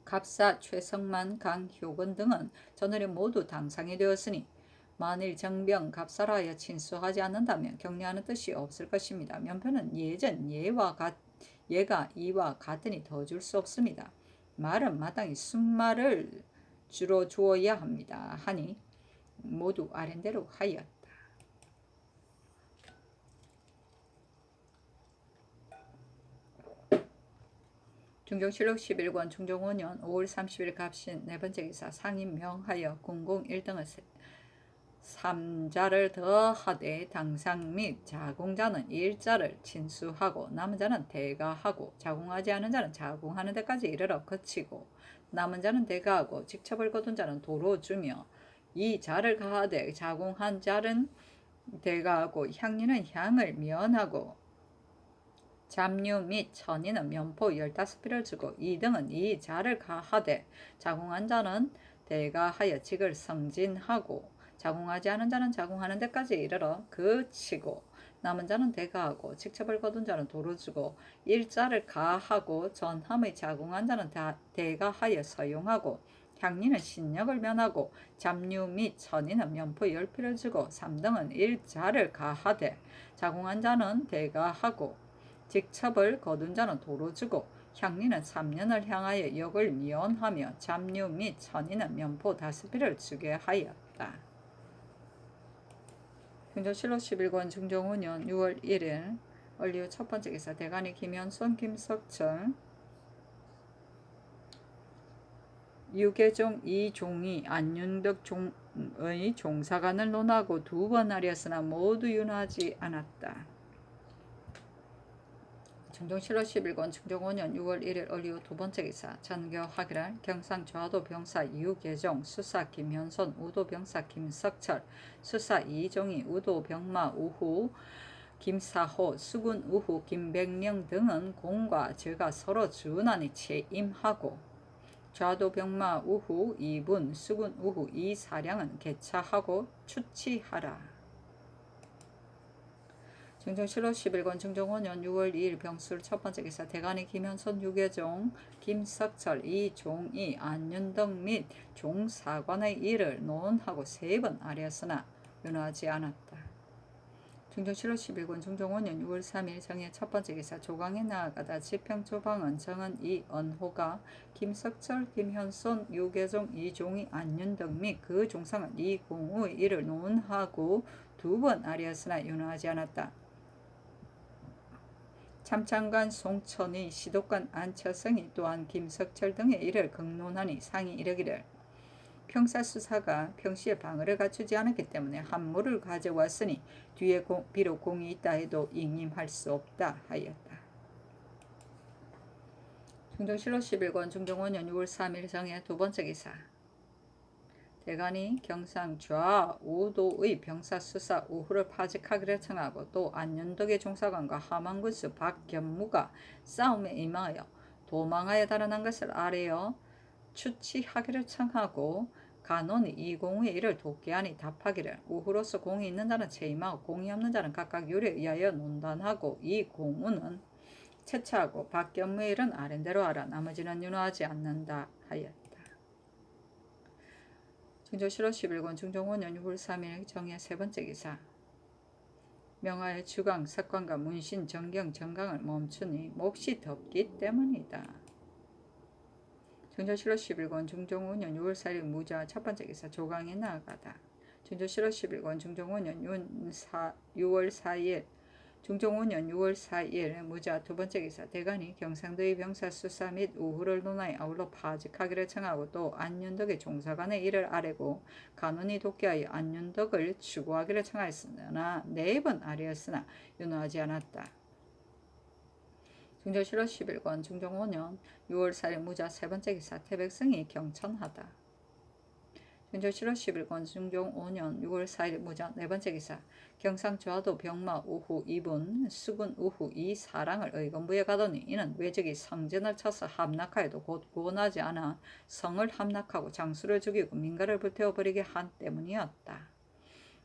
갑사 최성만, 강효건 등은 전월에 모두 당상이 되었으니 만일 정병 갑사라 하여 친수하지 않는다면 격려하는 뜻이 없을 것입니다. 면표는 예전 예가 이와 같으니 더 줄 수 없습니다. 말은 마땅히 순말을 주로 주어야 합니다. 하니 모두 아랜대로 하였다. 중종실록 11권 중종 5년 5월 30일 갑신 네번째 기사 상임 명하여 군공 1등을 3자를 더하되 당상 및 자궁자는 1자를 친수하고 남은 자는 대가하고 자궁하지 않은 자는 자궁하는 데까지 이르러 거치고 남은 자는 대가하고 직첩을 거둔 자는 도로 주며 이 자를 가하되 자궁한 자는 대가하고 향리는 향을 면하고 잡류 및 천인은 면포 15피를 주고 2등은 이 자를 가하되 자궁한 자는 대가하여 직을 성진하고 자궁하지 않은 자는 자궁하는 데까지 이르러 그치고 남은 자는 대가하고 직첩을 거둔 자는 도로 주고 일자를 가하고 전함의 자궁한 자는 대가하여 서용하고 향리는 신력을 면하고 잡류 및 천인은 면포 10피를 주고 3등은 일자를 가하되 자궁한 자는 대가하고 직첩을 거둔 자는 도로 주고 향리는 3년을 향하여 역을 미언하며 잡류 및 천인은 면포 5피를 주게 하였다. 중종실록 11권 중종 5년 6월 1일 원리후 첫번째 기사 대간이 김현손, 김석철 유계종 이종이 안윤덕 종의 종사관을 논하고 2번 하였으나 모두 윤하지 않았다. 중종실록 11권 중종 5년 6월 1일 원리후 두번째 기사 전교하기를 경상 좌도 병사 유계종, 수사 김현손, 우도 병사 김석철, 수사 이종이, 우도 병마 우후 김사호, 수군 우후 김백령 등은 공과 죄가 서로 준하니 체임하고 좌도 병마 우후 2분, 수군 우후 2사량은 개차하고 추치하라. 중종실록 11권 중종 5년 6월 2일 병술 첫번째 기사 대간이 김현손, 유계종, 김석철, 이종이, 안윤덕 및 종사관의 일을 논하고 3번 아뢰었으나 윤하지 않았다. 중종 7월 10일군 중종 5년 6월 3일 정의 첫 번째 기사 조강에 나아가다 지평조방은 정은 이언호가 김석철 김현손 유계종 이종희 안윤덕 및 그 종상은 이공우의 이를 논하고 두 번 아리였으나 윤허하지 않았다. 참창관 송천의 시독관 안처성이 또한 김석철 등의 일을 극론하니 상이 이르기를 평사수사가 평시에 방어를 갖추지 않았기 때문에 함무를 가져왔으니 뒤에 비록 공이 있다 해도 ing임할 수 없다 하였다. 중종실록 11권 중종 5년 6월 3일 정의 두 번째 기사 대간이 경상 좌우도의 병사수사 우후를 파직하기를 청하고 또 안윤덕의 종사관과 함안군수 박겸무가 싸움에 임하여 도망하여 달아난 것을 아뢰어 추치하기를 청하고 간원이 이공우의 일을 돕게 하니 답하기를 우후로서 공이 있는 자는 채임하고 공이 없는 자는 각각 율에 의하여 논단하고 이 공우는 채차하고 박겸무의 일은 아랜대로 하라 나머지는 윤호하지 않는다 하였다. 중종실록 11권 중종 5년 6월 3일 정의 세 번째 기사 명하의 주강 석관과 문신 정경 정강을 멈추니 몹시 덥기 때문이다. 중종실록 11권 중종 5년 6월 4일 무자 첫 번째 기사 조강에 나아가다 중종실록 11권 중종 5년 6월 4일 중종 5년 6월 4일 무자 두 번째 기사 대간이 경상도의 병사 수사 및 우후를 논하여 아울러 파직하기를 청하고 또 안윤덕의 종사관의 일을 아뢰고 간원이 돕게하여 안윤덕을 추구하기를 청하였으나 4번 아뢰었으나 윤호하지 않았다. 중종실록 11권 중종 5년 6월 4일 무자 세 번째 기사 태백성이 경천하다. 중종실록 11권 중종 5년 6월 4일 무자 네 번째 기사 경상좌도 병마 우후 2분 수군 우후 2사랑을 의건부에 가더니 이는 외적이 성전을 쳐서 함락하여도 곧 구원하지 않아 성을 함락하고 장수를 죽이고 민가를 불태워버리게 한 때문이었다.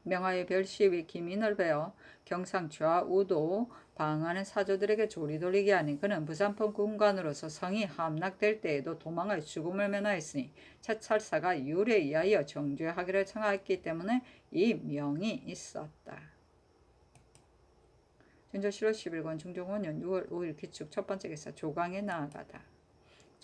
명하의 별시위 기민을 베어 경상 좌우도 방하는 사조들에게 조리 돌리게 하니 그는 부산포 군관으로서 성이 함락될 때에도 도망하여 죽음을 면하였으니 차찰사가 율에 의하여 정죄하기를 청하였기 때문에 이 명이 있었다. 중종실록 11권 중종 5년 6월 5일 기축 첫 번째 기사 조강에 나아가다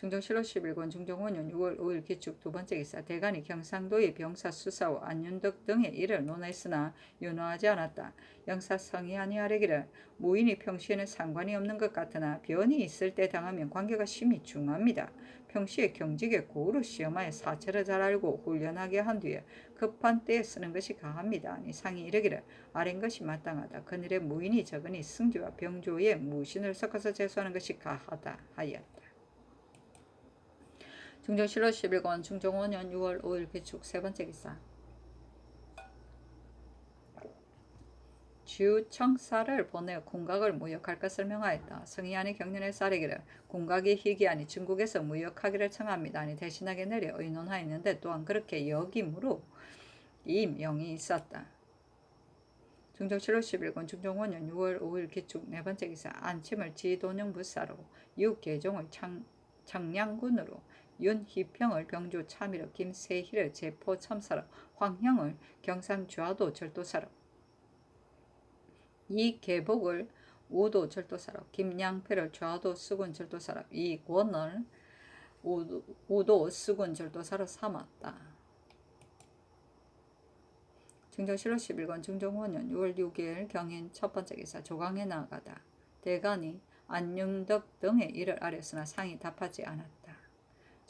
중종실록 11권 중종 5년 6월 5일 기축 두 번째 기사 대간이 경상도의 병사 수사와 안윤덕 등의 일을 논했으나 윤호하지 않았다. 영사성이 아니하려기를 무인이 평시에는 상관이 없는 것 같으나 변이 있을 때 당하면 관계가 심히 중합니다. 평시에 경직에 고루를 시험하여 사체를 잘 알고 훈련하게 한 뒤에 급한 때에 쓰는 것이 가합니다. 아니 상이 이르기를 아랜 것이 마땅하다. 그늘에 무인이 적으니 승주와 병조에 무신을 섞어서 제수하는 것이 가하다 하였다. 중종실록 11권 중종 5년 6월 5일 기축 세 번째 기사 주청사를 보내 궁각을 무역할 것을 명하였다. 성의안이 경륜에 싸리기를 궁각이 희귀하니 중국에서 무역하기를 청합니다. 아니 대신하게 내려 의논하였는데 또한 그렇게 여김으로 이 명이 있었다. 중종실록 11권 중종 5년 6월 5일 기축 네 번째 기사 안침을 지도령 부사로 육계종을 청량군으로 윤희평을 병주 참의로 김세희를 제포 첨사로 황형을 경상 좌도 절도사로 이계복을 우도 절도사로 김양패를 좌도 수군 절도사로 이권을 우도 수군 절도사로 삼았다. 중종실록 11권 중종 5년 6월 6일 경인 첫 번째 기사 조강에 나아가다 대간이 안윤덕 등의 일을 아뢰었으나 상이 답하지 않았다.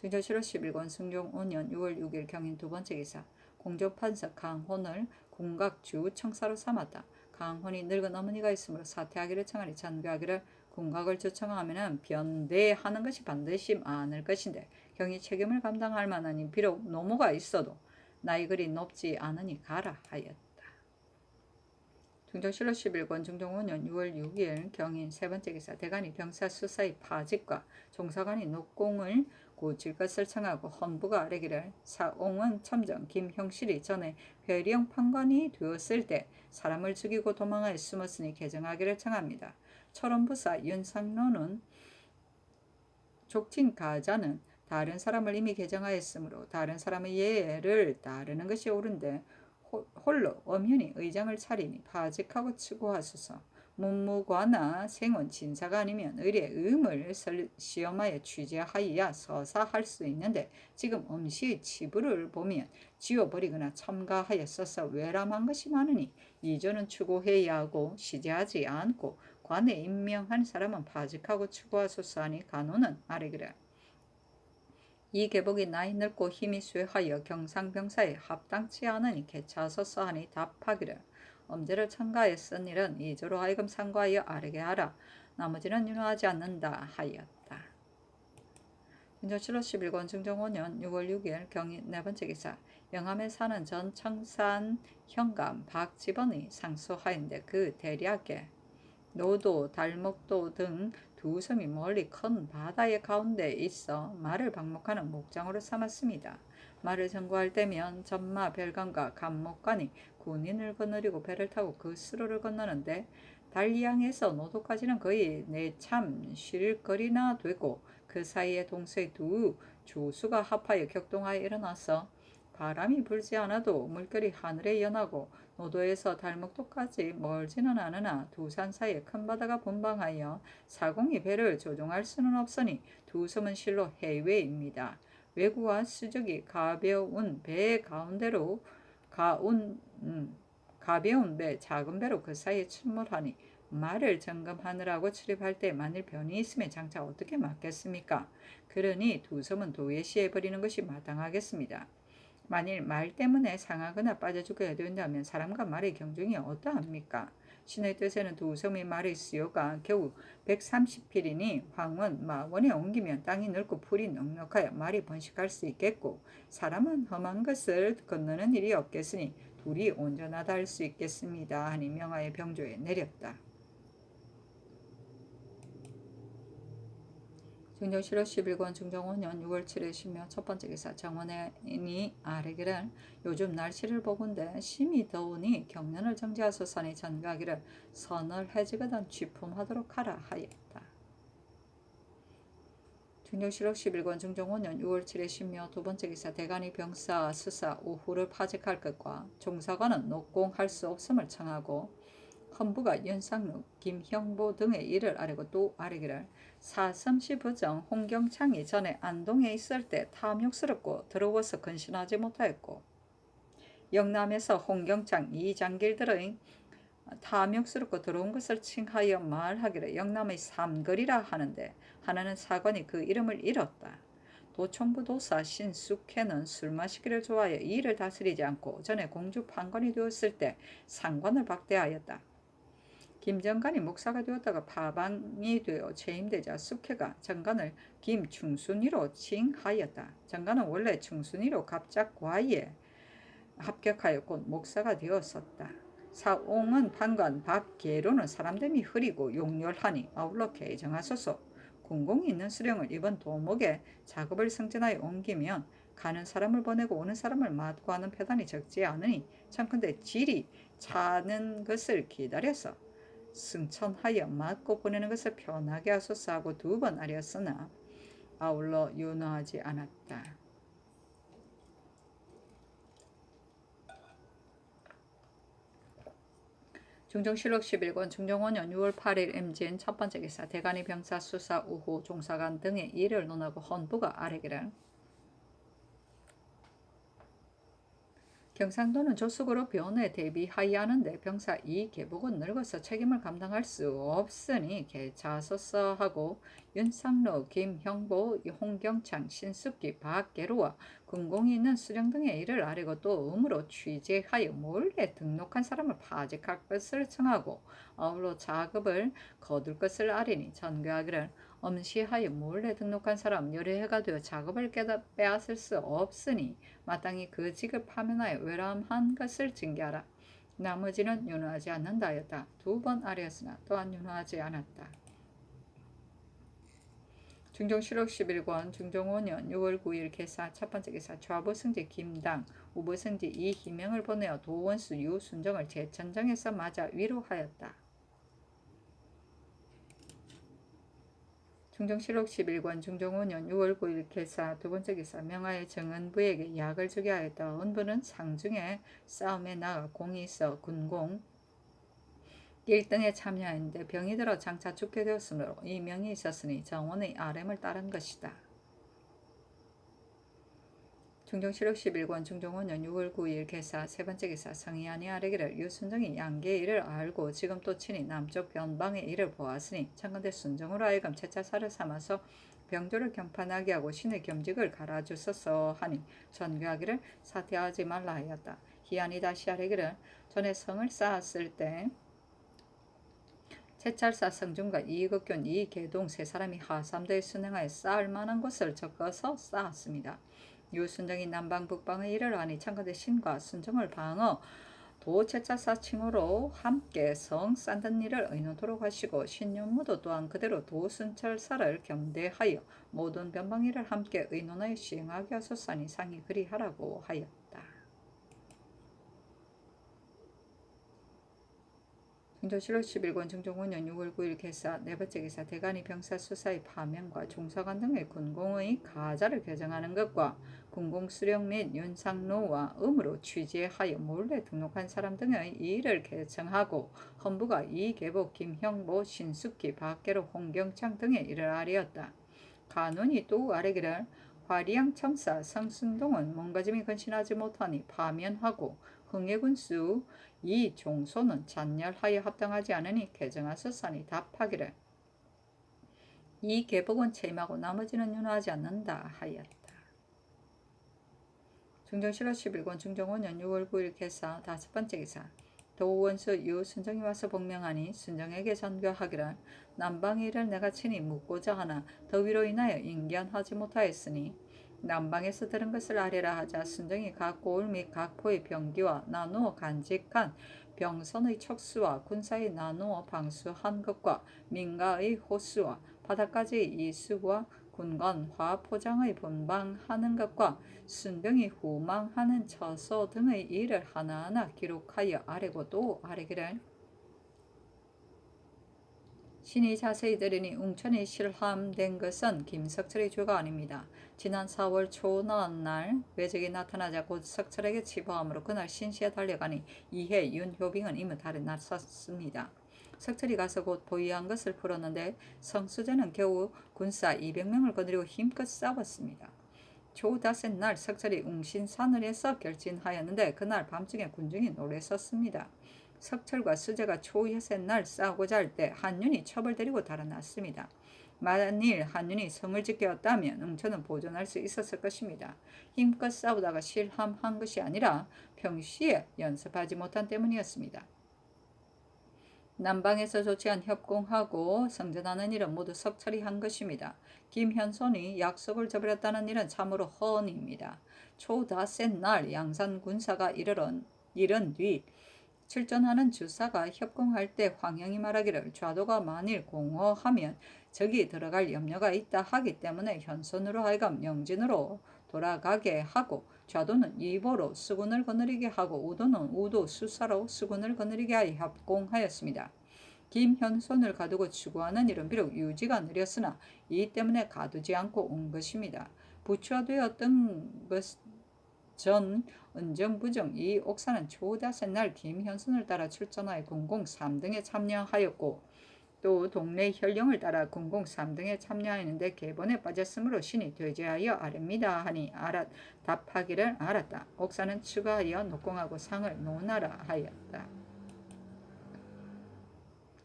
중종실록 11권 중종 5년 6월 6일 경인 두 번째 기사 공조판서 강혼을 궁각주 청사로 삼았다. 강혼이 늙은 어머니가 있으므로 사퇴하기를 청하니 전교하기를 궁각을 주청하면 변대하는 것이 반드시 많을 것인데 경이 책임을 감당할 만하니 비록 노모가 있어도 나이 그리 높지 않으니 가라 하였다. 중종실록 11권 중종 5년 6월 6일 경인 세 번째 기사 대간이 병사 수사의 파직과 종사관이 녹공을 고칠 것을 청하고 헌부가 아뢰기를 사옹원 첨정 김형실이 전에 회령 판관이 되었을 때 사람을 죽이고 도망하여 숨었으니 개정하기를 청합니다. 철원부사 윤상로는 족친 가자는 다른 사람을 이미 개정하였으므로 다른 사람의 예를 따르는 것이 옳은데 홀로 엄연히 의장을 차리니 파직하고 추구하소서. 문무과나 생원 진사가 아니면 의례 음을 시험하여 취재하여야 서사할 수 있는데 지금 음시의 치부를 보면 지워버리거나 첨가하였어서 외람한 것이 많으니 이조는 추구해야 하고 시제하지 않고 관에 임명한 사람은 파직하고 추구하소서 하니 간호는 아래그래. 이 계복이 나이 늙고 힘이 쇠하여 경상병사에 합당치 않으니 개차서서 하니 답하기를 엄제를 첨가하였은 일은 이조로 하여금 상고하여 아뢰게 하라. 나머지는 윤호하지 않는다 하였다. 인조실로 11권 중종 5년 6월 6일 경인 네 번째 기사. 영암에 사는 전 청산 현감 박지번이 상소하였는데 그 대략에 노도, 달목도 등 두 섬이 멀리 큰 바다의 가운데 있어 말을 방목하는 목장으로 삼았습니다. 말을 점거할 때면 전마 별관과 감목관이 군인을 거느리고 배를 타고 그 수로를 건너는데 달리항에서 노도까지는 거의 내참 쉴거리나 되고 그 사이에 동서의 두 조수가 합하여 격동하여 일어나서 바람이 불지 않아도 물결이 하늘에 연하고 노도에서 달목도까지 멀지는 않으나 두 산 사이에 큰 바다가 분방하여 사공이 배를 조종할 수는 없으니 두 섬은 실로 해외입니다. 외구와 수족이 가벼운 배 가운데로 가벼운 배 작은 배로 그 사이에 출몰하니 말을 점검하느라고 출입할 때 만일 변이 있으면 장차 어떻게 막겠습니까? 그러니 두 섬은 도외시해 버리는 것이 마땅하겠습니다. 만일 말 때문에 상하거나 빠져 죽어야 된다면 사람과 말의 경중이 어떠합니까? 신의 뜻에는 두 섬의 말의 수요가 겨우 130필이니 황원, 마원에 옮기면 땅이 넓고 풀이 넉넉하여 말이 번식할 수 있겠고 사람은 험한 것을 건너는 일이 없겠으니 둘이 온전하다 할 수 있겠습니다 하니 명하여 병조에 내렸다. 중정실록 11권 중정 5년 6월 7일 신묘 첫 번째 기사. 정원인이 아뢰기를 요즘 날씨를 보건대 심히 더우니 경련을 정지하소서 하니 전가기를 선을 해지거든 취품하도록 하라 하였다. 중정실록 11권 중정 5년 6월 7일 신묘 두 번째 기사. 대간이 병사 수사 우후를 파직할 것과 종사관은 녹공할 수 없음을 청하고 헌부가 윤상록, 김형보 등의 일을 아뢰고 또 아뢰기를 사섬시 부정 홍경창이 전에 안동에 있을 때 탐욕스럽고 더러워서 근신하지 못하였고 영남에서 홍경창, 이장길들의 탐욕스럽고 더러운 것을 칭하여 말하기를 영남의 삼거리라 하는데 하나는 사관이 그 이름을 잃었다. 도총부 도사 신숙회는 술 마시기를 좋아하여 이 일을 다스리지 않고 전에 공주 판관이 되었을 때 상관을 박대하였다. 김정관이 목사가 되었다가 파방이 되어 취임되자 숙회가 정관을 김충순이로 칭하였다. 정관은 원래 충순이로 갑작과에 합격하여 곧 목사가 되었었다. 사옹은 판관 박계로는 사람됨이 흐리고 용렬하니 아울러 개정하소서. 군공이 있는 수령을 이번 도목에 작업을 승진하여 옮기면 가는 사람을 보내고 오는 사람을 맞고 하는 패단이 적지 않으니 참컨대 질이 차는 것을 기다려서 승천하여 맞고 보내는 것을 편하게 하소서 하고 2번 아뢰었으나 아울러 윤호하지 않았다. 중정실록 11권 중정 5년 6월 8일 임진 첫 번째 기사. 대간이 병사 수사 우후 종사관 등의 일을 논하고 헌부가 아뢰기를 경상도는 조숙으로 변에 대비하여 하는데 병사 이 계복은 늙어서 책임을 감당할 수 없으니 개차소서 하고 윤상로, 김형보, 홍경창, 신숙기, 박계로와 군공이 있는 수령 등의 일을 아뢰고 또 음으로 취재하여 몰래 등록한 사람을 파직할 것을 청하고 아울러 작업을 거둘 것을 아뢰니 전교하기를 엄시하여 몰래 등록한 사람 여러 해가 되어 작업을 빼앗을 수 없으니 마땅히 그 직을 파면하여 외람한 것을 징계하라. 나머지는 윤호하지 않는다 하였다. 2번 아뢰었으나 또한 윤호하지 않았다. 중정실록 11권 중정 5년 6월 9일 개사 첫 번째 기사. 좌부승지 김당, 우부승지 이희명을 보내어 도원수 유순정을 제천정에서 맞아 위로하였다. 중정실록 11권 중종 5년 6월 9일 개사 두 번째 기사 명하의 정은부에게 약을 주게 하였다. 은부는 상중에 싸움에 나가 공이 있어 군공 1등에 참여했는데 병이 들어 장차 죽게 되었으므로 이 명이 있었으니 정원의 아렘을 따른 것이다. 중종실록 11권 중종 5년 6월 9일 개사 세 번째 기사 성희안이 아뢰기를 유순정이 양계의 일을 알고 지금 또 친히 남쪽 변방의 일을 보았으니 청건대 순정으로 하여금 채차사를 삼아서 병조를 경판하게 하고 신의 겸직을 갈아주소서 하니 전교하기를 사퇴하지 말라 하였다. 희안이 다시 아뢰기를 전에 성을 쌓았을 때 채찰사 성중과 이익옥균 이계동 세 사람이 하삼도에 순행하여 쌓을 만한 곳을 적어서 쌓았습니다. 유순정이 남방 북방의 일을 하니 청건대 신과 순정을 방어 도채찰사 칭호로 함께 성 쌓는 일을 의논토록 하시고 신윤무도 또한 그대로 도순찰사를 겸대하여 모든 변방 일을 함께 의논하여 시행하게 하소서니 상이 그리하라고 하였다. 중조실록 11권 중종 5년 6월 9일 개사 네 번째 기사 대간이 병사 수사의 파면과 종사관 등의 군공의 가자를 개정하는 것과 군공수령 및 윤상로와 음으로 취재하여 몰래 등록한 사람 등의 일을 개정하고 헌부가 이계복, 김형보, 신숙기, 박계로, 홍경창 등의 일을 아뢰었다. 간운이 또 아뢰기를 화리양 첨사 성순동은 몸가짐이 근신하지 못하니 파면하고 흥해군수 이 종소는 잔열하여 합당하지 않으니 개정하소서니 답하기를 이 계복은 체임하고 나머지는 윤호하지 않는다 하였다. 중정실록 11권 중종 5년 6월 9일 개사 다섯 번째 기사 도원수 유순정이 와서 복명하니 순정에게 전교하기를 남방의 일을 내가 친히 묻고자 하나 더위로 인하여 인견하지 못하였으니 남방에서 들은 것을 아뢰라 하자 순정이 각 고을 및 각 포의 병기와 나누어 간직한 병선의 척수와 군사의 나누어 방수한 것과 민가의 호수와 바다까지의 이수와 군관 화포장의 분방하는 것과 순병이 후망하는 처소 등의 일을 하나하나 기록하여 아뢰고 또 아뢰기를 신이 자세히 들으니 웅천이 실함된 것은 김석철의 죄가 아닙니다. 지난 4월 초 나은 날 외적이 나타나자 곧 석철에게 치부함으로 그날 신시에 달려가니 이해 윤효빙은 이미 달에 나섰습니다. 석철이 가서 곧 보유한 것을 풀었는데 성수제는 겨우 군사 200명을 거느리고 힘껏 싸웠습니다. 초5의 날 석철이 웅신사늘에서 결진하였는데 그날 밤중에 군중이 노래 섰습니다. 석철과 수제가 초6의 날 싸우고자 할 때 한윤이 첩을 데리고 달아났습니다. 만일 한윤이 성을 지켰다면 웅천은 보존할 수 있었을 것입니다. 힘껏 싸우다가 실함한 것이 아니라 평시에 연습하지 못한 때문이었습니다. 남방에서 조치한 협공하고 성전하는 일은 모두 석철이 한 것입니다. 김현손이 약속을 저버렸다는 일은 참으로 허언입니다. 초5의 날 양산 군사가 이른 뒤 출전하는 주사가 협공할 때 황영이 말하기를 좌도가 만일 공허하면 적이 들어갈 염려가 있다 하기 때문에 현손으로 하여금 영진으로 돌아가게 하고 좌도는 이보로 수군을 거느리게 하고 우도는 우도 수사로 수군을 거느리게 하여 협공하였습니다. 김현손을 가두고 추구하는 일은 비록 유지가 느렸으나 이 때문에 가두지 않고 온 것입니다. 부처되었던 전 은정부정 이 옥사는 초5의 날 김현순을 따라 출전하여 군공 3등에 참여하였고 또 동네 현령을 따라 군공 3등에 참여하였는데 계본에 빠졌으므로 신이 되제하여 아렵니다 하니 답하기를 알았다. 옥사는 추가하여 녹공하고 상을 논하라 하였다.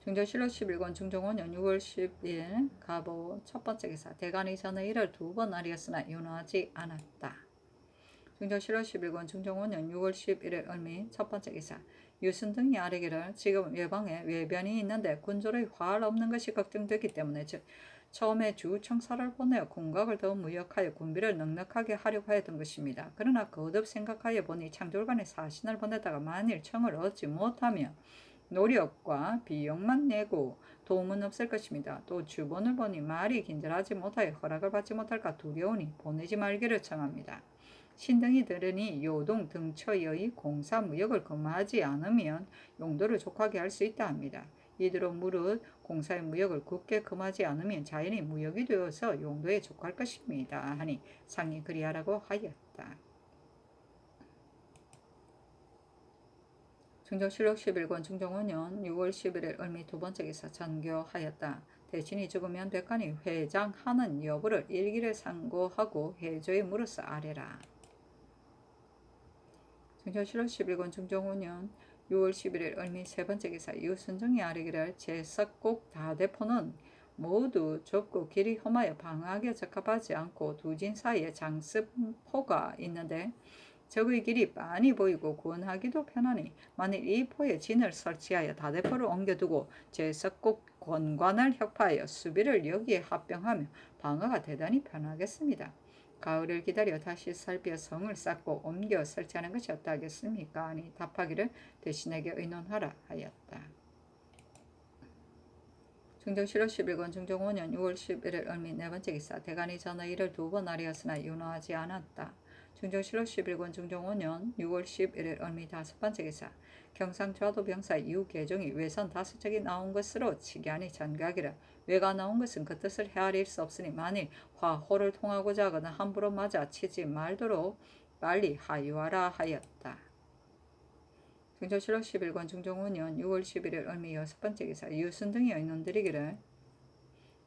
중조실록 11권 중종 5년 6월 10일 가보 첫 번째 기사 대간이 전의 일을 2번 아뢰었으나 윤호하지 않았다. 중조실록 11권 중종 5년 6월 11일 을미 첫 번째 기사 유순등이 아뢰기를 지금 외방에 외변이 있는데 군조의 활 없는 것이 걱정되기 때문에 처음에 주청사를 보내어 군각을 더 무역하여 군비를 넉넉하게 하려고 했던 것입니다. 그러나 거듭 생각하여 보니 창졸간에 사신을 보내다가 만일 청을 얻지 못하면 노력과 비용만 내고 도움은 없을 것입니다. 또 주본을 보니 말이 긴절하지 못하여 허락을 받지 못할까 두려우니 보내지 말기를 청합니다. 신등이 들으니 요동 등처의 공사 무역을 금하지 않으면 용도를 족하게 할 수 있다 합니다. 이대로 무릇 공사의 무역을 굳게 금하지 않으면 자연히 무역이 되어서 용도에 족할 것입니다 하니 상이 그리하라고 하였다. 중정실록 11권 중종 5년 6월 11일 을미 두 번째 기사 전교하였다. 대신이 죽으면 백관이 회장하는 여부를 일기를 상고하고 해조에 물어서 아뢰라. 중정실록 11권 중종 5년 6월 11일 을미 세 번째 기사 유순정이 아뢰기를 제석곡 다대포는 모두 좁고 길이 험하여 방어하기에 적합하지 않고 두 진 사이에 장습포가 있는데 적의 길이 빤히 보이고 구원하기도 편하니 만일 이 포에 진을 설치하여 다대포를 옮겨두고 제석곡 권관을 혁파하여 수비를 여기에 합병하며 방어가 대단히 편하겠습니다. 가을을 기다려 다시 살피어 성을 쌓고 옮겨 설치하는 것이 어떠하겠습니까? 아니 답하기를 대신에게 의논하라 하였다. 중정실록 11권 중종 5년 6월 11일 을미 네 번째 기사 대간이 전의 일을 두 번 아뢰었으나 윤호하지 않았다. 중정실록 11권 중종 5년 6월 11일 을미 다섯 번째 기사 경상좌도병사 유계종이 외선 5척이 나온 것으로 치기하니 전가하기를 외가 나온 것은 그 뜻을 헤아릴 수 없으니 만일 화호를 통하고자 하거나 함부로 맞아 치지 말도록 빨리 하유하라 하였다. 중정실록 11권 중종 5년 6월 11일 을미 여섯 번째 기사 유순 등이 의논드리기를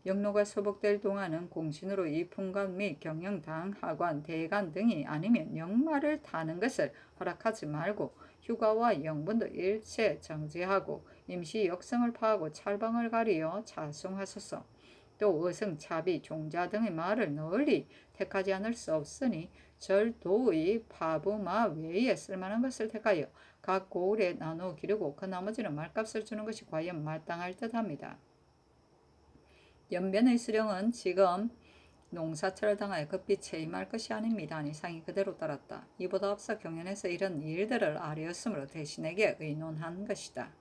영로가 소복될 동안은 공신으로 이 품관 및 경영당, 하관, 대관 등이 아니면 영마를 타는 것을 허락하지 말고 휴가와 영분도 일체 정지하고 임시 역성을 파하고 찰방을 가리어 차송하소서. 또 의성, 차비, 종자 등의 말을 널리 택하지 않을 수 없으니 절도의 파부마 외에 쓸만한 것을 택하여 각 고을에 나누어 기르고 그 나머지는 말값을 주는 것이 과연 마땅할 듯합니다. 연변의 수령은 지금 농사철을 당하여 급히 체임할 것이 아닙니다. 아니 상이 그대로 따랐다. 이보다 앞서 경연에서 이런 일들을 아뢰었으므로 대신에게 의논한 것이다.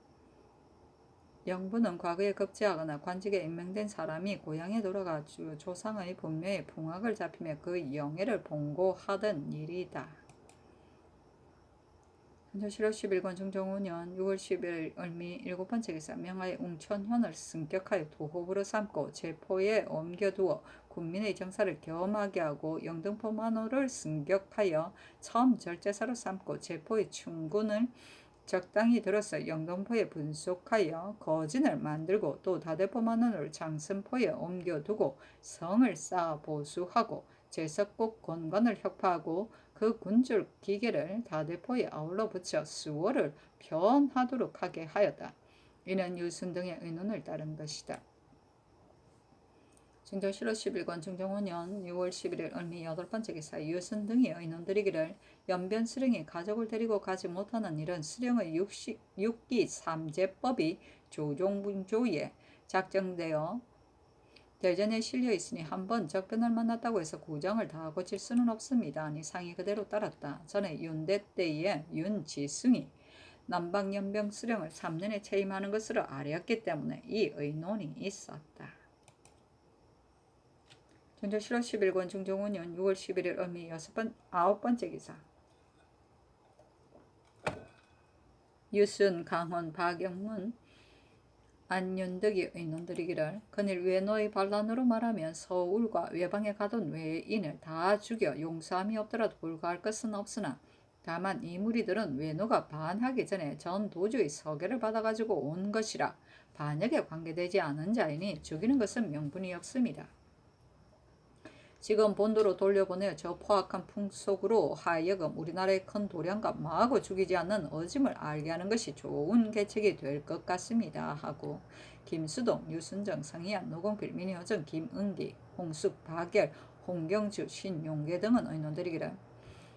영부는 과거에 급제하거나 관직에 임명된 사람이 고향에 돌아가 조상의 본묘에 풍악을 잡히며 그 영예를 봉고하던 일이다. 중정실록 11권 중종 5년 6월 10일 을미 일곱 번째 기사 명하의 웅천현을 승격하여 도호부로 삼고 제포에 옮겨두어 군민의 정사를 겸하게 하고 영등포 만호를 승격하여 처음 절제사로 삼고 제포의 충군을 적당히 들어서 영등포에 분속하여 거진을 만들고 또 다대포 만원을 장승포에 옮겨두고 성을 쌓아 보수하고 제석곡 권관을 혁파하고 그 군줄 기계를 다대포에 아울러 붙여 수월을 변하도록 하게 하였다. 이는 유순 등의 의논을 따른 것이다. 중정실록 11권 중종 5년 6월 11일 을미 여덟 번째 기사 유순 등이 의논드리기를 연변 수령이 가족을 데리고 가지 못하는 일은 수령의 육기 삼재법이 조종조에 작정되어 대전에 실려 있으니 한번 적변을 만났다고 해서 구정을 다 고칠 수는 없습니다. 아니 상이 그대로 따랐다. 전에 윤대 때에 윤지승이 남방연병 수령을 3년에 채임하는 것으로 아뢰었기 때문에 이 의논이 있었다. 중정실록 11권 중종 5년 6월 11일 을미 아홉 번째 기사 유순, 강헌, 박영문, 안윤덕이 의논드리기를 그늘 외노의 반란으로 말하면 서울과 외방에 가던 외인을 다 죽여 용서함이 없더라도 불가할 것은 없으나 다만 이 무리들은 외노가 반하기 전에 전 도주의 서계를 받아가지고 온 것이라 반역에 관계되지 않은 자이니 죽이는 것은 명분이 없습니다. 지금 본도로 돌려보내어 저 포악한 풍속으로 하여금 우리나라의 큰 도량과 마구 죽이지 않는 어짐을 알게 하는 것이 좋은 계책이 될 것 같습니다 하고 김수동, 유순정, 성희안, 노공필, 민효정, 김은기, 홍숙, 박열, 홍경주, 신용계 등은 의논드리기를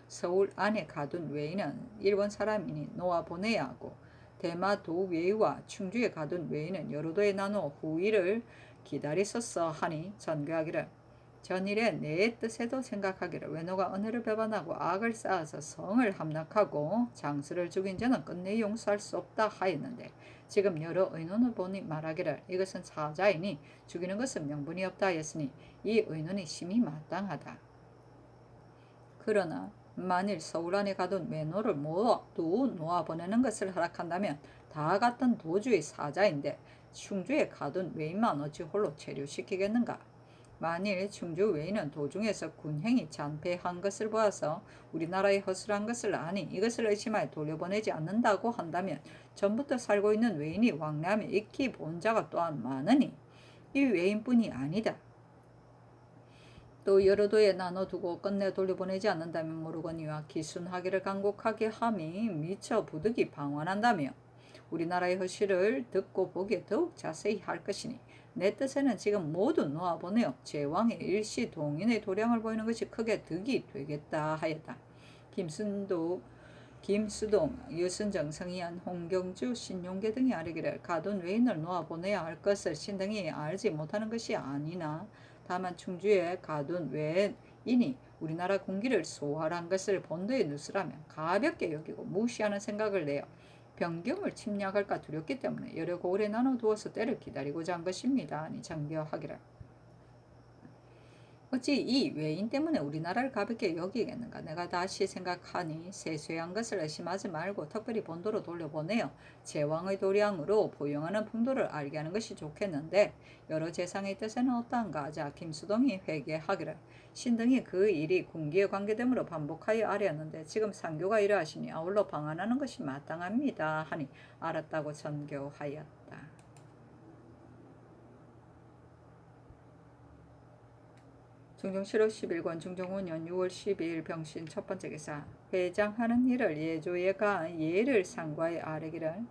서울 안에 가둔 외인은 일본 사람이니 놓아보내야 하고 대마도 외와 충주에 가둔 외인은 여러 도에 나누어 후일을 기다리소서 하니 전교하기를 전일에 내 뜻에도 생각하기를 외노가 은혜를 배반하고 악을 쌓아서 성을 함락하고 장수를 죽인 자는 끝내 용서할 수 없다 하였는데 지금 여러 의논을 보니 말하기를 이것은 사자이니 죽이는 것은 명분이 없다 하였으니 이 의논이 심히 마땅하다. 그러나 만일 서울 안에 가둔 외노를 모두 놓아보내는 것을 허락한다면 다 같은 도주의 사자인데 충주에 가둔 외인만 어찌 홀로 체류시키겠는가. 만일 충주 외인은 도중에서 군행이 잔패한 것을 보아서 우리나라의 허술한 것을 아니 이것을 의심하여 돌려보내지 않는다고 한다면 전부터 살고 있는 외인이 왕래하며 익히 본 자가 또한 많으니 이 외인뿐이 아니다. 또 여러 도에 나눠두고 끝내 돌려보내지 않는다면 모르거니와 기순하기를 간곡하게 함이 미처 부득이 방관한다며 우리나라의 허실을 듣고 보기에 더욱 자세히 할 것이니 내 뜻에는 지금 모두 놓아보내어 제왕의 일시 동인의 도량을 보이는 것이 크게 득이 되겠다 하였다. 김수동, 유순정, 성희안, 홍경주, 신용계 등이 아뢰기를 가둔 외인을 놓아보내야 할 것을 신등이 알지 못하는 것이 아니나 다만 충주에 가둔 외인이 우리나라 군기를 소활한 것을 본도에 누스라면 가볍게 여기고 무시하는 생각을 내어 변경을 침략할까 두렵기 때문에 여러 고을에 나눠두어서 때를 기다리고자 한 것입니다. 아니 장교하기를 어찌 이 외인 때문에 우리나라를 가볍게 여기겠는가. 내가 다시 생각하니 세세한 것을 의심하지 말고 특별히 본도로 돌려보내어 제왕의 도량으로 보용하는 풍도를 알게 하는 것이 좋겠는데 여러 재상의 뜻에는 어떠한가. 자 김수동이 회개하기를 신등이 그 일이 군기에 관계되므로 반복하여 아뢰었는데 지금 상교가 이러하시니 아울러 방한하는 것이 마땅합니다 하니 알았다고 전교하였다. 중종 7월 10일권 중종 5년 6월 12일 병신 첫 번째 기사 회장하는 일을 예조예가 예를 상과에 아뢰기를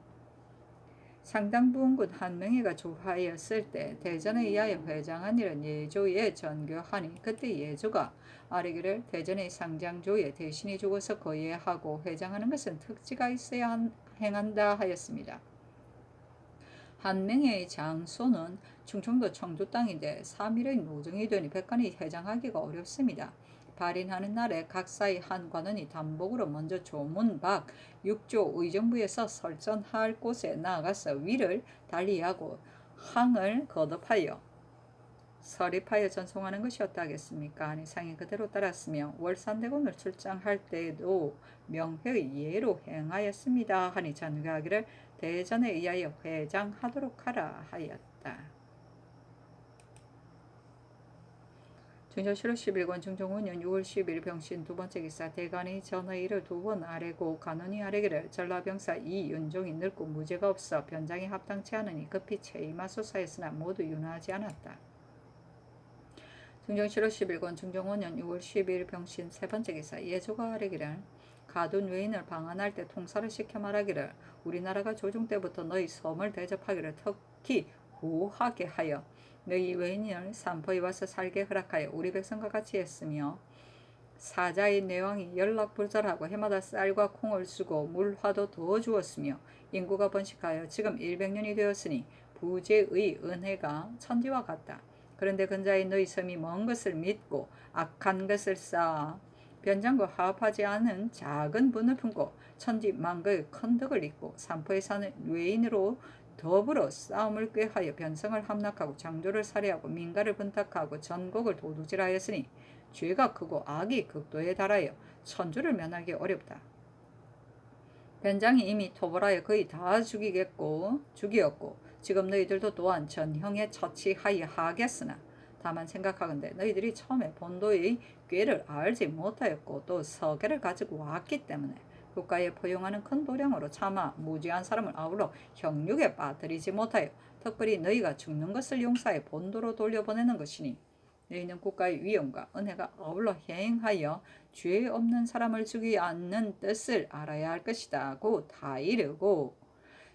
상당부원군 한명회가 조하였을 때 대전에 의하여 회장한 일은 예조에 전교하니 그때 예조가 아뢰기를 대전의 상장조에 대신이 죽어서 거예하고 회장하는 것은 특지가 있어야 행한다 하였습니다. 한명의 장소는 충청도 청주 땅인데 3일의 노정이 되니 백관이 회장하기가 어렵습니다. 발인하는 날에 각사의 한 관원이 단복으로 먼저 조문 밖 6조 의정부에서 설전할 곳에 나아가서 위를 달리하고 항을 거듭하여 설립하여 전송하는 것이 어떠하겠습니까? 아니 상이 그대로 따랐으며 월산대군을 출장할 때에도 명회의 예로 행하였습니다. 하니 전교하기를 대전에 의하여 회장하도록 하라 하였다. 중종 7월 10일권 중종 5년 6월 10일 병신 두 번째 기사 대간이 전의를 두 번 아뢰고 간원이 아뢰기를 전라병사 이윤종이 늙고 무죄가 없어 변장이 합당치 않으니 급히 체임하소서 했으나 모두 윤하지 않았다. 중종 7월 10일권 중종 5년 6월 12일 병신 세 번째 기사 예조가 아뢰기를 가둔 외인을 방한할 때 통사를 시켜 말하기를 우리나라가 조중 때부터 너희 섬을 대접하기를 특히 구하게 하여 너희 외인을 산포에 와서 살게 허락하여 우리 백성과 같이 했으며 사자의 내왕이 연락불절하고 해마다 쌀과 콩을 주고 물화도 더 주었으며 인구가 번식하여 지금 100년이 되었으니 부재의 은혜가 천지와 같다. 그런데 근자의 너희 섬이 먼 것을 믿고 악한 것을 쌓아 변장과 화합하지 않은 작은 분을 품고 천지만고의 큰 덕을 잇고 산포에 사는 외인으로 더불어 싸움을 꾀하여 변성을 함락하고 장조를 살해하고 민가를 분탁하고 전국을 도둑질하였으니 죄가 크고 악이 극도에 달하여 천주를 면하기 어렵다. 변장이 이미 토벌하여 거의 다 죽이었고 지금 너희들도 또한 전형에 처치하여 하겠으나 다만 생각하건대 너희들이 처음에 본도의 꾀를 알지 못하였고 또 서계를 가지고 왔기 때문에 국가에 포용하는 큰 도량으로 차마 무지한 사람을 아울러 형육에 빠뜨리지 못하여 특별히 너희가 죽는 것을 용서해 본도로 돌려보내는 것이니 너희는 국가의 위엄과 은혜가 아울러 행하여 죄 없는 사람을 죽이지 않는 뜻을 알아야 할 것이다고 다 이르고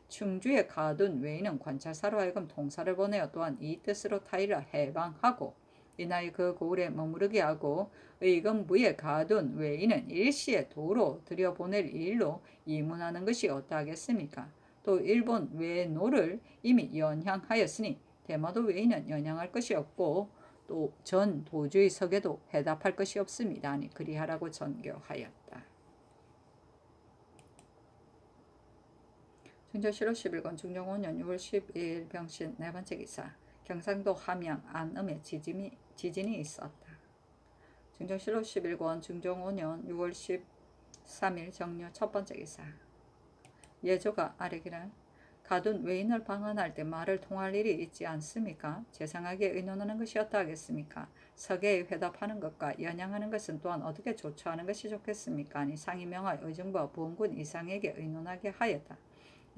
충주에 가둔 외인은 관찰사로 하여금 통사를 보내어 또한 이 뜻으로 타일을 해방하고 이날 그 고을에 머무르게 하고 의금부에 가둔 외인은 일시에 도로 들여보낼 일로 이문하는 것이 어떠하겠습니까? 또 일본 외노를 이미 연향하였으니 대마도 외인은 연향할 것이 없고 또 전 도주의 석에도 해답할 것이 없습니다. 아니 그리하라고 전교하였다. 중종 7월 10일권 중종 5년 6월 12일 병신 네 번째 기사 경상도 함양 안음에 지진이 있었다. 중종 7월 10일권 중종 5년 6월 13일 정묘 첫 번째 기사 예조가 아뢰기를 가둔 외인을 방한할 때 말을 통할 일이 있지 않습니까? 재상하게 의논하는 것이 어떠하겠습니까? 서계에 회답하는 것과 연양하는 것은 또한 어떻게 조처하는 것이 좋겠습니까? 아니 상임명하 의정부와 부원군 이상에게 의논하게 하였다.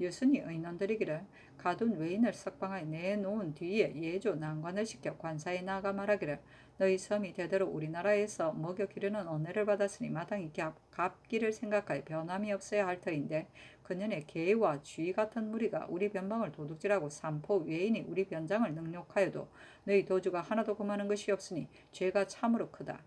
유순이 의논드리기를 가둔 외인을 석방하여 내놓은 뒤에 예조 난관을 시켜 관사에 나가 말하기를 너희 섬이 대대로 우리나라에서 먹여 기르는 은혜를 받았으니 마땅히 갚기를 생각하여 변함이 없어야 할 터인데 그년의 개와 쥐 같은 무리가 우리 변방을 도둑질하고 삼포 외인이 우리 변장을 능욕하여도 너희 도주가 하나도 금하는 것이 없으니 죄가 참으로 크다.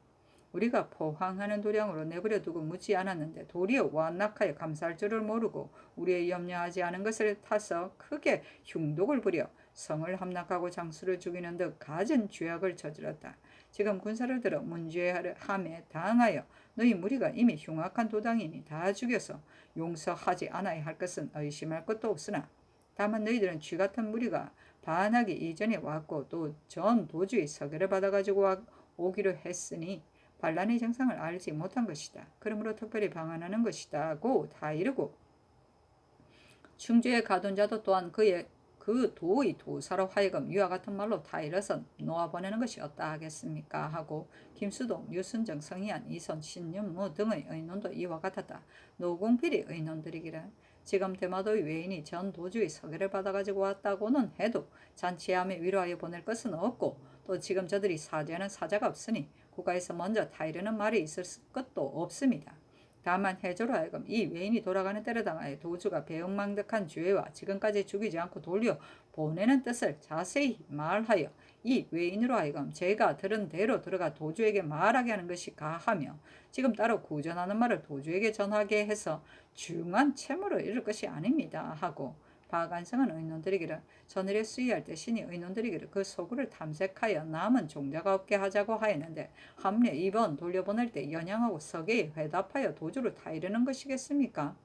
우리가 포항하는 도량으로 내버려 두고 묻지 않았는데 도리어 완낙하여 감사할 줄을 모르고 우리의 염려하지 않은 것을 타서 크게 흉독을 부려 성을 함락하고 장수를 죽이는 듯 갖은 죄악을 저질렀다. 지금 군사를 들어 문죄함에 당하여 너희 무리가 이미 흉악한 도당이니 다 죽여서 용서하지 않아야 할 것은 의심할 것도 없으나 다만 너희들은 쥐 같은 무리가 반하기 이전에 왔고 또 전 도주의 서계를 받아가지고 오기로 했으니 반란의 정상을 알지 못한 것이다. 그러므로 특별히 방한하는 것이다고 다 이르고 충주에 가둔 자도 또한 그 도의 도사로 하여금 이와 같은 말로 다 이뤄서 놓아보내는 것이 어떠 하겠습니까? 하고 김수동, 유순정, 성희안, 이선, 신윤무 등의 의논도 이와 같았다. 노공필이 의논드리기를 지금 대마도의 외인이 전 도주의 서계를 받아가지고 왔다고는 해도 잔치함에 위로하여 보낼 것은 없고 또 지금 저들이 사죄하는 사자가 없으니 국가에서 먼저 타이르는 말이 있을 것도 없습니다. 다만 해조로 하여금 이 외인이 돌아가는 때를 당하여 도주가 배은망덕한 죄와 지금까지 죽이지 않고 돌려 보내는 뜻을 자세히 말하여 이 외인으로 하여금 제가 들은 대로 들어가 도주에게 말하게 하는 것이 가하며 지금 따로 구전하는 말을 도주에게 전하게 해서 중한 채무를 이룰 것이 아닙니다 하고 박안성은 의논드리기를 전일에 수의할 때 신이 의논드리기를 그 소굴을 탐색하여 남은 종자가 없게 하자고 하였는데 함례 2번 돌려보낼 때 연양하고 서계에 회답하여 도주를 타이르는 것이겠습니까?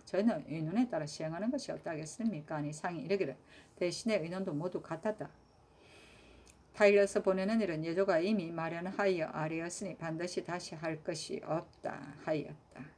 저희는 의논에 따라 시행하는 것이 어떠하겠습니까? 아니 상이 이르기를 대신의 의논도 모두 같았다. 타일러서 보내는 일은 예조가 이미 마련하여 아뢰었으니 반드시 다시 할 것이 없다 하였다.